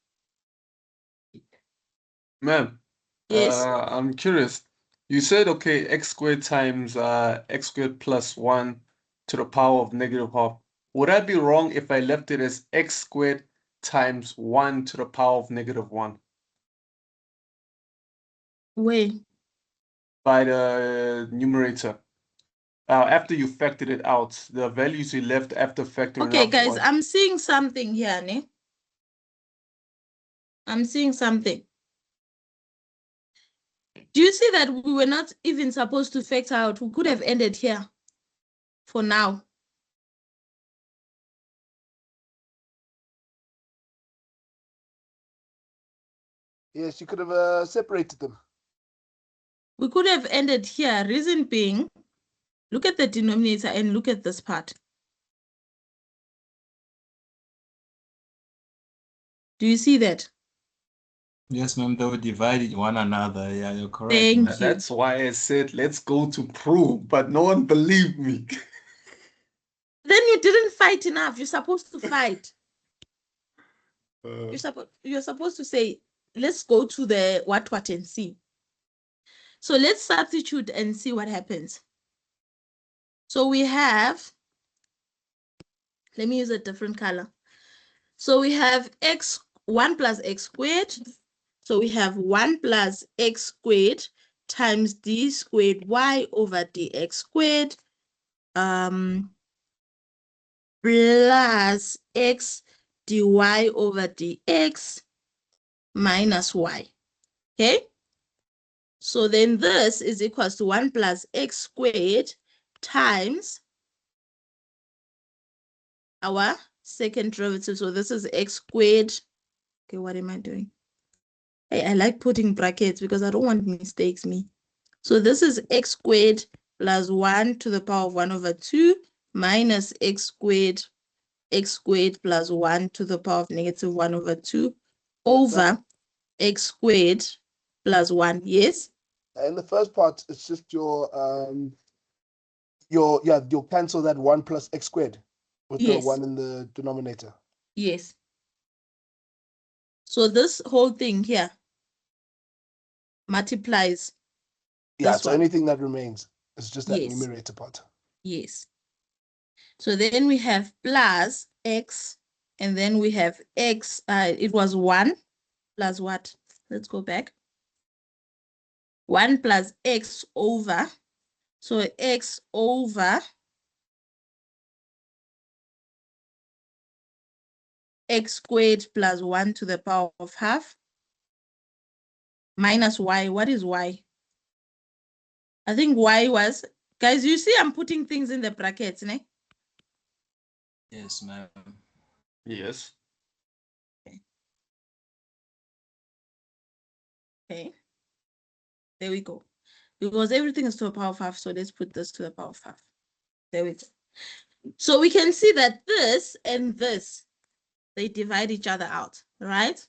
Ma'am,
yes,
I'm curious. You said, okay, x squared times x squared plus 1 to the power of negative half. Would I be wrong if I left it as x squared times 1 to the power of -1?
where?
By the numerator. After you factored it out, the values you left after factoring
Okay,
out
guys,
was
I'm seeing something here, ne? I'm seeing something. Do you see that we were not even supposed to factor out? We could have ended here for now.
Yes, you could have separated them.
We could have ended here. Reason being, look at the denominator and look at this part. Do you see that?
Yes, ma'am, they will divide one another. Yeah, you're correct.
Thank
ma'am.
you.
That's why I said let's go to prove, but no one believed me.
Then you didn't fight enough. You're supposed to fight. You're supposed to say, let's go to the what and see. So let's substitute and see what happens. So we have, let me use a different color. So we have 1 plus x squared. So we have 1 plus x squared times d squared y over dx squared plus x dy over dx minus y. Okay? So then this is equals to 1 plus x squared times our second derivative. So this is x squared. Okay, what am I doing? Hey, I like putting brackets because I don't want mistakes, me. So this is x squared plus 1 to the power of 1 over 2 minus x squared plus 1 to the power of -1 over 2 over x squared plus 1. Yes?
In the first part, it's just you'll cancel that 1 plus x squared with the
Yes.
1 in the denominator.
Yes. So this whole thing here multiplies.
Yeah,
this
so
one.
anything that remains is just that
Yes.
numerator part.
Yes. So then we have plus x, and then we have x. It was 1 plus what? Let's go back. 1 plus x over. So x over x squared plus 1 to the power of half minus y. What is y? I think y was, guys, you see I'm putting things in the brackets, ne?
Yes, ma'am.
Yes.
Okay. There we go. Because everything is to the power of half, so let's put this to the power of half. There we go. So we can see that this and this, they divide each other out, right?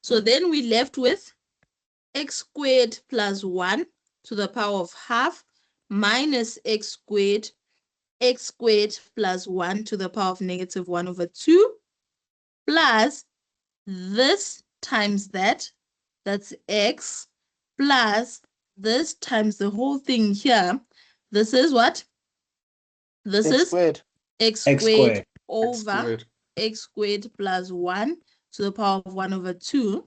So then we left with x squared plus 1 to the power of half minus x squared plus 1 to the power of -1 over 2 plus this times that, that's x, plus this times the whole thing here. This is what? This
X
is
squared.
x
X
squared
squared.
over
Squared.
x squared plus 1 to the power of 1 over 2.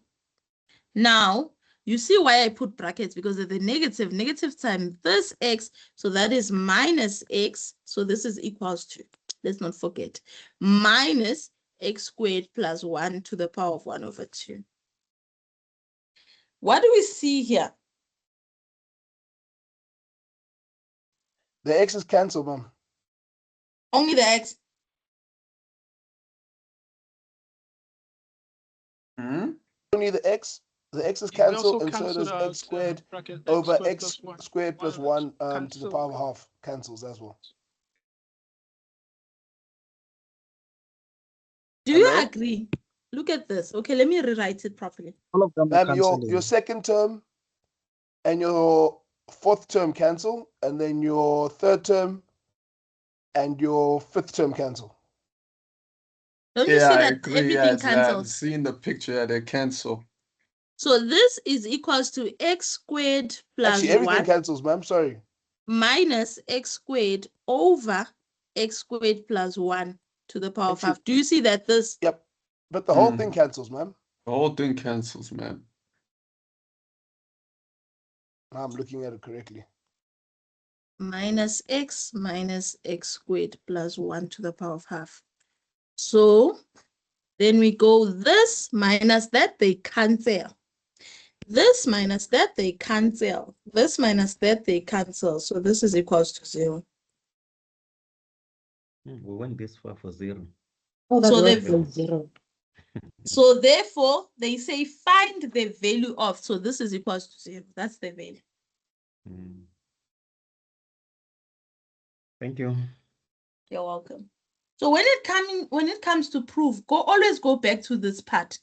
Now, you see why I put brackets, because of the negative times this x, so that is minus x, so this is equals to, let's not forget, minus x squared plus 1 to the power of 1 over 2. What do we see here?
The x is cancelled, ma'am.
Only the x.
Only the x. The x is
Yeah, we
cancelled,
also
and so
cancelled
does
out,
x squared
bracket x
over
squared
x
plus 1.
squared plus 1 to the
Cancel.
power of half cancels as well.
Do you agree? Look at this. Okay, let me rewrite it properly.
All of them are
Ma'am, your
cancelling.
second term and your fourth term cancel, and then your third term and your fifth term cancel.
Don't you
Yeah,
see
I
that
agree.
everything
Yeah,
cancels?
seeing the picture, they cancel.
So this is equals to x squared plus
Actually, everything
1
cancels, ma'am. Sorry.
minus x squared over x squared plus 1 to the power of half. Do you see that this?
Yep. But the whole thing cancels, ma'am.
The whole thing cancels, man.
I'm looking at it correctly.
Minus x squared plus 1 to the power of half. So then we go this minus that, they cancel. This minus that, they cancel. This minus that, they cancel. So this is equals to 0.
We went this far for 0.
Oh,
So
that
the
was 0.
So therefore, they say find the value of. So this is equals to 0. That's the value.
Thank you.
You're welcome. So when it comes to proof, always go back to this part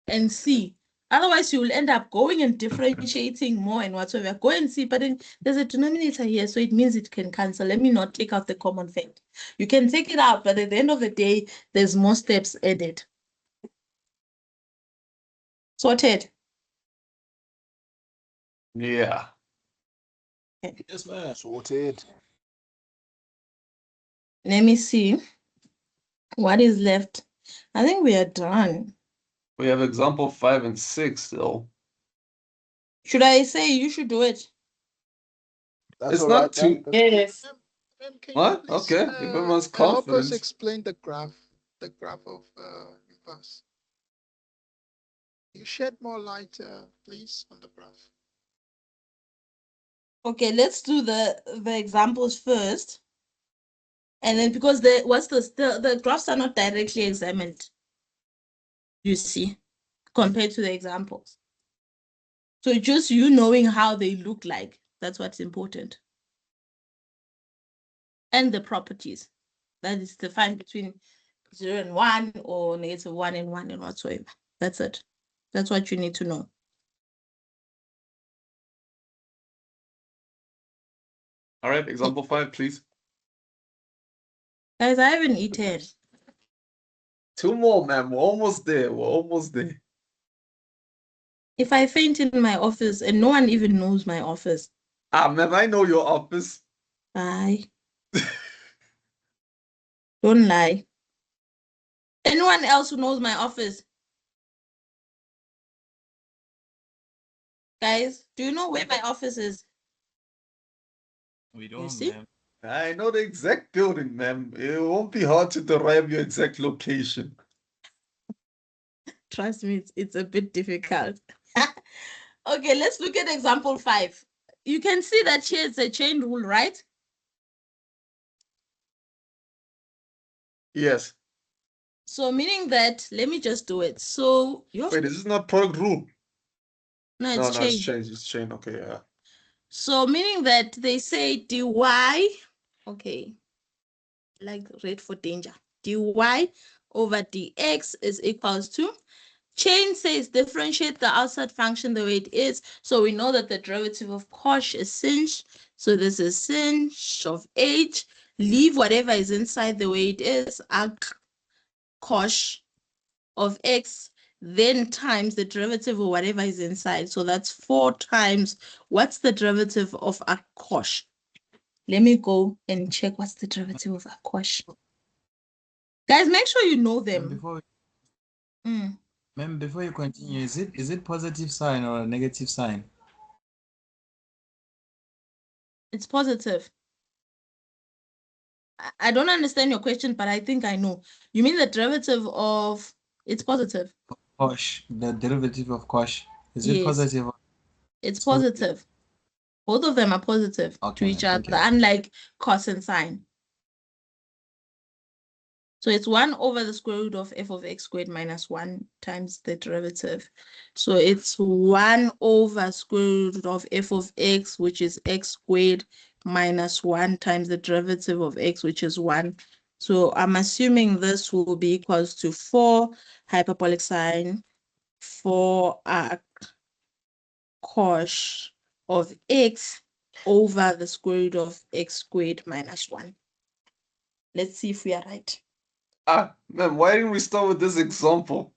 and see. Otherwise, you will end up going and differentiating more and whatsoever. Go and see, but then there's a denominator here, so it means it can cancel. Let me not take out the common fact. You can take it out, but at the end of the day, there's more steps added. Sorted.
Yeah.
Okay.
Yes, ma'am.
Sorted.
Let me see what is left. I think we are done.
We have example 5 and 6 still.
Should I say you should do it?
That's
It's
all
not
right,
too.
Yes.
Can
What?
you please,
Okay. If everyone's
help us
confident.
explain the graph of inverse? You shed more light, please, on the graph.
Okay, let's do the examples first. And then because the graphs are not directly examined, you see, compared to the examples. So just you knowing how they look like, that's what's important. And the properties. That is defined between 0 and 1 or negative 1 and 1 and whatsoever. That's it. That's what you need to know.
All right, example 5, please.
Guys, I haven't eaten.
2 more, ma'am. We're almost there. We're almost there.
If I faint in my office and no one even knows my office.
Ma'am, I know your office.
Bye. Don't lie. Anyone else who knows my office? Guys, do you know where my office is?
We
You
don't,
see?
ma'am.
I know the exact building, ma'am. It won't be hard to derive your exact location.
Trust me, it's a bit difficult. Okay, let's look at example 5. You can see that here it's a chain rule, right?
Yes.
So meaning that, let me just do it. So
Wait, this is not product rule.
No,
No,
it's
it's
chain.
change. It's chain. Okay, yeah.
So meaning that they say dy, okay, like red for danger. Dy over dx is equals to, chain says differentiate the outside function the way it is. So we know that the derivative of cosh is sinh. So this is sinh of h. Leave whatever is inside the way it is, arc cosh of x, then times the derivative of whatever is inside. So that's 4 times, what's the derivative of a cosh? Let me go and check what's the derivative of a cosh. Guys, make sure you know
Ma'am,
them.
before you continue, is it positive sign or a negative sign?
It's positive. I don't understand your question, but I think I know. You mean the derivative of it's positive?
Cosh, the derivative of cosh. Is it
Yes.
positive?
It's positive. Both of them are positive to
Okay,
each
thank
other,
you.
unlike cos and sine. So it's 1 over the square root of f of x squared minus 1 times the derivative. So it's 1 over square root of f of x, which is x squared minus 1 times the derivative of x, which is 1. So I'm assuming this will be equals to 4 hyperbolic sine 4 arc cosh of x over the square root of x squared minus 1. Let's see if we are right.
Man, why didn't we start with this example?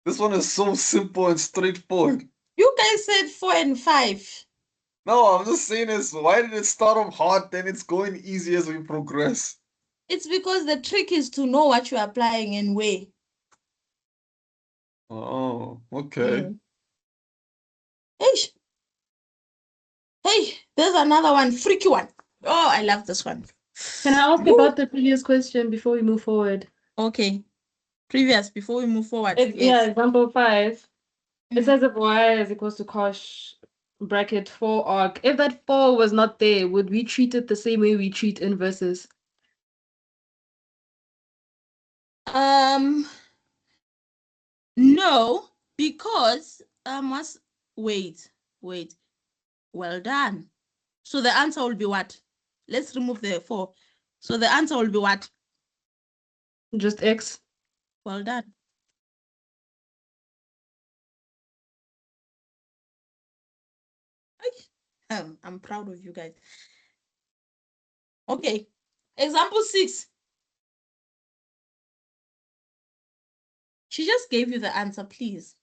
This one is so simple and straightforward.
You guys said 4 and 5.
No, I'm just saying this. Why did it start off hard, then it's going easy as we progress?
It's because the trick is to know what you're applying and where.
Oh, okay.
Hey, there's another one, freaky one. Oh, I love this one.
Can I ask about the previous question before we move forward?
Okay. Previous, before we move forward.
Yeah, example 5. It says if y is equals to cosh bracket 4 arc. If that 4 was not there, would we treat it the same way we treat inverses?
No, because wait. Well done. So the answer will be what? Let's remove the 4. So the answer will be what?
Just x.
Well done. I'm proud of you guys. Okay. Example 6. She just gave you the answer, please.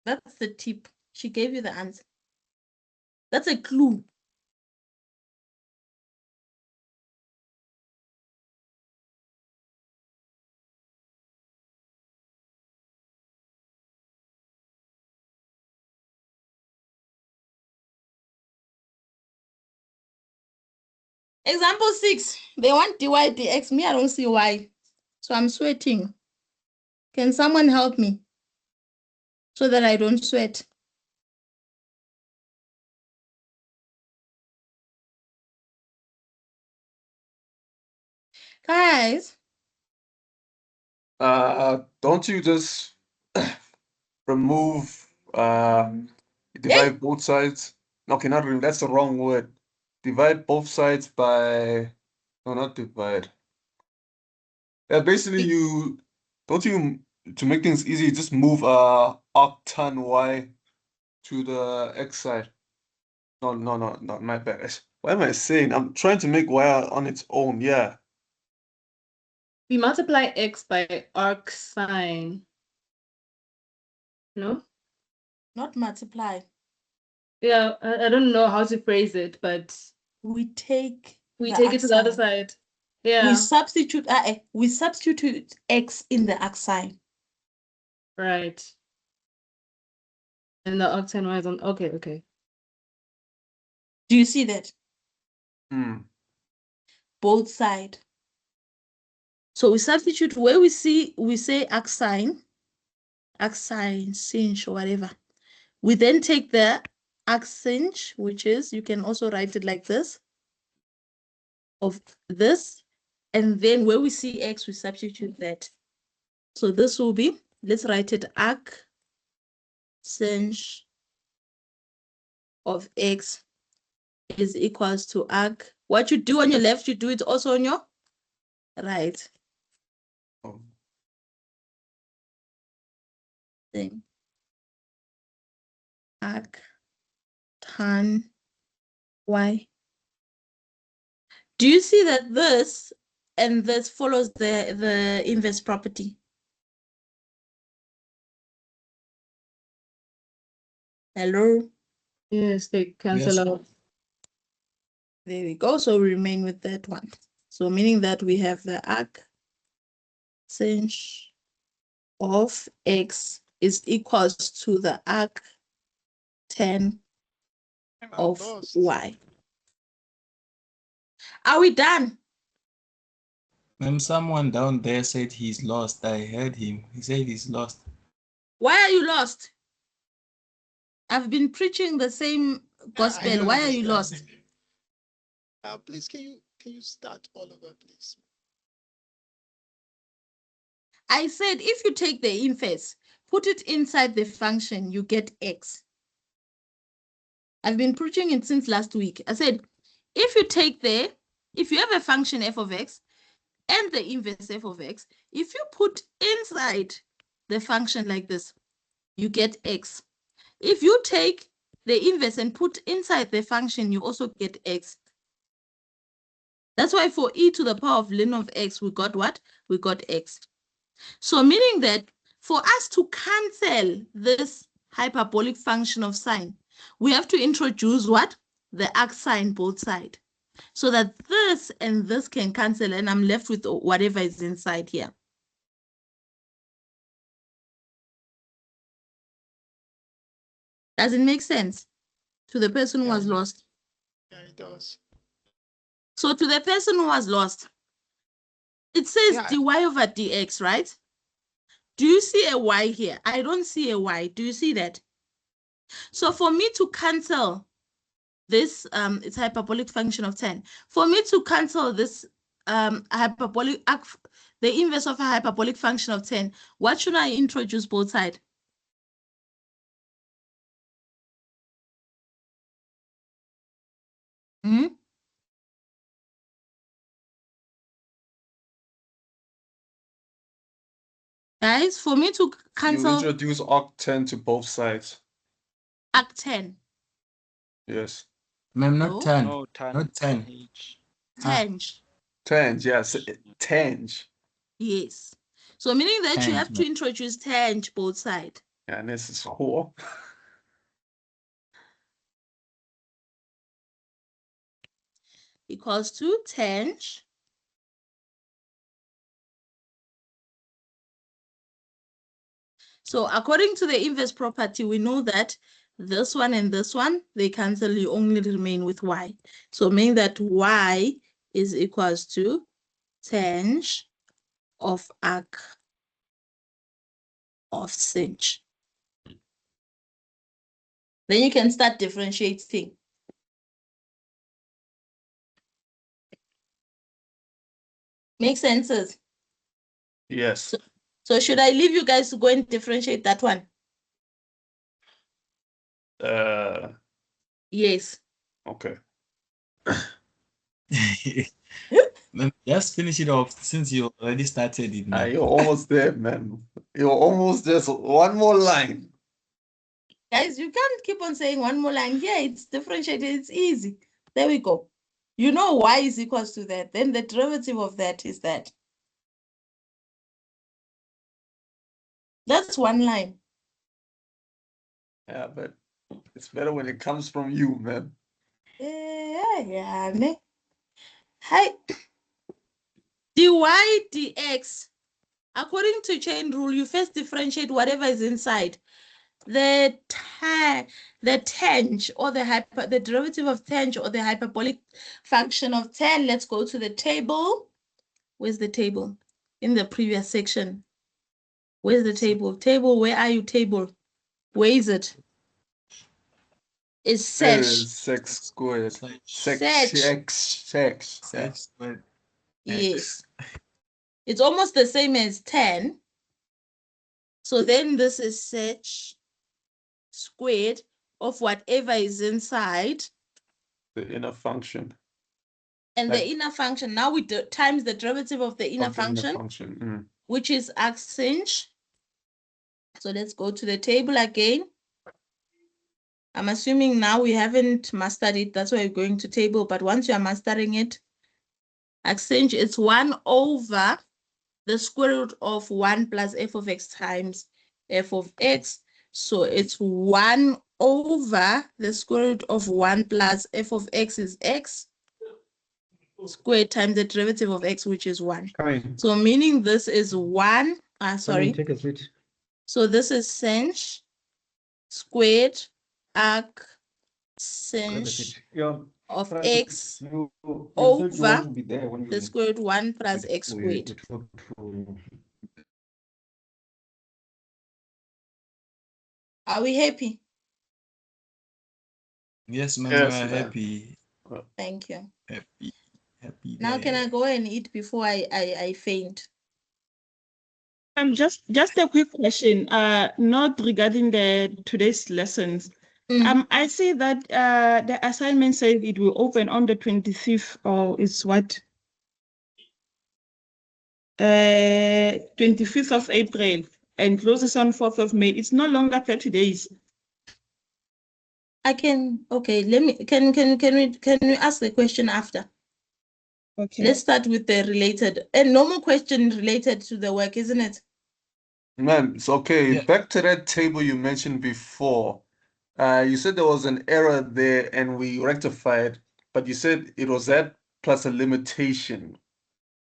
That's the tip. She gave you the answer. That's a clue. Example 6. They want dy dx. Me, I don't see why. So I'm sweating. Can someone help me so that I don't sweat? Guys.
Don't you just remove, divide both sides? Okay, not remove, that's the wrong word. Divide both sides by, no, not divide. Yeah, basically to make things easy, just move arc tan y to the x side. No, my bad. What am I saying? I'm trying to make y on its own, yeah.
We multiply x by arc sine. No?
Not multiply.
Yeah, I don't know how to phrase it, but
we take
it to the other side. Yeah.
We substitute x in the arc sine.
Right. And the arc sine y is on. Okay.
Do you see that? Both sides. So we substitute where we say arc sine, sinh, or whatever. We then take the arc sinh, which is, you can also write it like this, of this, and then where we see x, we substitute that. So this will be, let's write it, arc sinh of x is equals to arc. What you do on your left, you do it also on your right. Thing. Arc tan y. Do you see that this and this follows the inverse property? Hello?
Yes, they cancel out.
There we go. So we remain with that one. So meaning that we have the arc sinh of x is equals to the arctan of y. Are we done?
Ma'am, someone down there said he's lost. I heard him. He said he's lost.
Why are you lost? I've been preaching the same gospel. Why are you lost?
Please, can you start all over, please?
I said if you take the inverse, put it inside the function, you get x. I've been preaching it since last week. I said if you have a function f of x and the inverse f of x, if you put inside the function like this, you get x. If you take the inverse and put inside the function, you also get x. That's why for e to the power of ln of x, we got what? We got x. So meaning that for us to cancel this hyperbolic function of sine, we have to introduce what? The arc sine both sides. So that this and this can cancel and I'm left with whatever is inside here. Does it make sense to the person who was lost?
Yeah, it does.
So to the person who was lost, it says dy over dx, right? Do you see a y here? I don't see a y. Do you see that? So for me to cancel this, it's hyperbolic function of 10. For me to cancel this the inverse of a hyperbolic function of 10, what should I introduce both sides? Guys, for me to cancel...
You introduce arctan to both sides.
Arctan.
Yes.
Ma'am, not
No.
10.
No, tan.
Not 10.
Tang.
Tang, yes. Tang.
Yes. So meaning that you
Tang,
have to introduce tang both sides.
Ja, and this is cool.
Equals to tang. So according to the inverse property, we know that this one and this one, they cancel, you only remain with y. So meaning that y is equals to tang of arc of sinh. Then you can start differentiating. Make sense?
Yes.
So should I leave you guys to go and differentiate that one? Yes.
Okay.
Ma'am, just finish it off since you already started it now.
You're almost there, man. You're almost just one more line.
Guys, you can't keep on saying one more line. Here, it's differentiated. It's easy. There we go. You know y is equals to that. Then the derivative of that is that. That's one line.
Yeah, but it's better when it comes from you, man.
Yeah. Hi. dy dx. According to chain rule, you first differentiate whatever is inside. The tang or the derivative of tang or the hyperbolic function of 10. Let's go to the table. Where's the table? In the previous section. Where's the table? Table, where are you, table? Where is it? It's sec.
Sec squared. Sec.
Squared.
Yes. It's almost the same as 10. So then this is sec squared of whatever is inside.
The inner function.
And the inner function, now we do times the derivative of the inner function, which is arc sinh. So let's go to the table again. I'm assuming now we haven't mastered it. That's why we're going to table. But once you are mastering it, arc sinh, it's 1 over the square root of 1 plus f of x times f of x. So it's 1 over the square root of 1 plus f of x is x. squared times the derivative of x, which is 1.
Fine.
So meaning this is 1, sorry.
Take a seat.
So this is sinh squared arc sinh
Yeah.
of
Right.
x
You said you
over
want to be there when
the
we
square root 1 plus x squared.
talk to.
Are we happy?
Yes, ma'am,
Yes,
we're
ma'am.
happy.
Thank you.
Happy
Now can I
there.
go and eat before I faint?
Just a quick question, not regarding the today's lessons. I see that the assignment says it will open on the 25th, or it's what? 25th of April and closes on 4th of May. It's no longer 30 days.
I can, okay, can we ask the question after?
Okay.
Let's start with the related, a normal question related to the work, isn't it?
Ma'am, it's okay. Back to that table you mentioned before. You said there was an error there and we rectified, but you said it was that plus a limitation.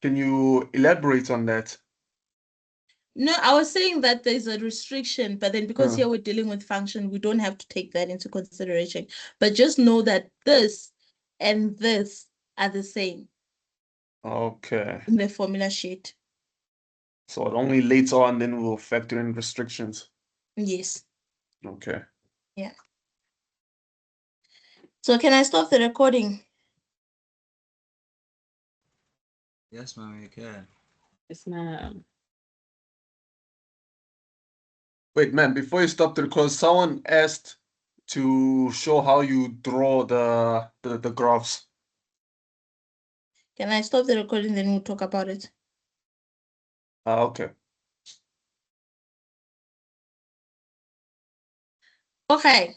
Can you elaborate on that?
No, I was saying that there's a restriction, but then because here we're dealing with function, we don't have to take that into consideration. But just know that this and this are the same
Okay.
in the formula sheet.
So only later on then we'll factor in restrictions.
Yes.
Okay.
Yeah. So can I stop the recording?
Yes, ma'am, you can.
Yes, ma'am.
Wait, man, before you stop the record, someone asked to show how you draw the graphs.
Can I stop the recording, then we'll talk about it?
Okay.
Okay.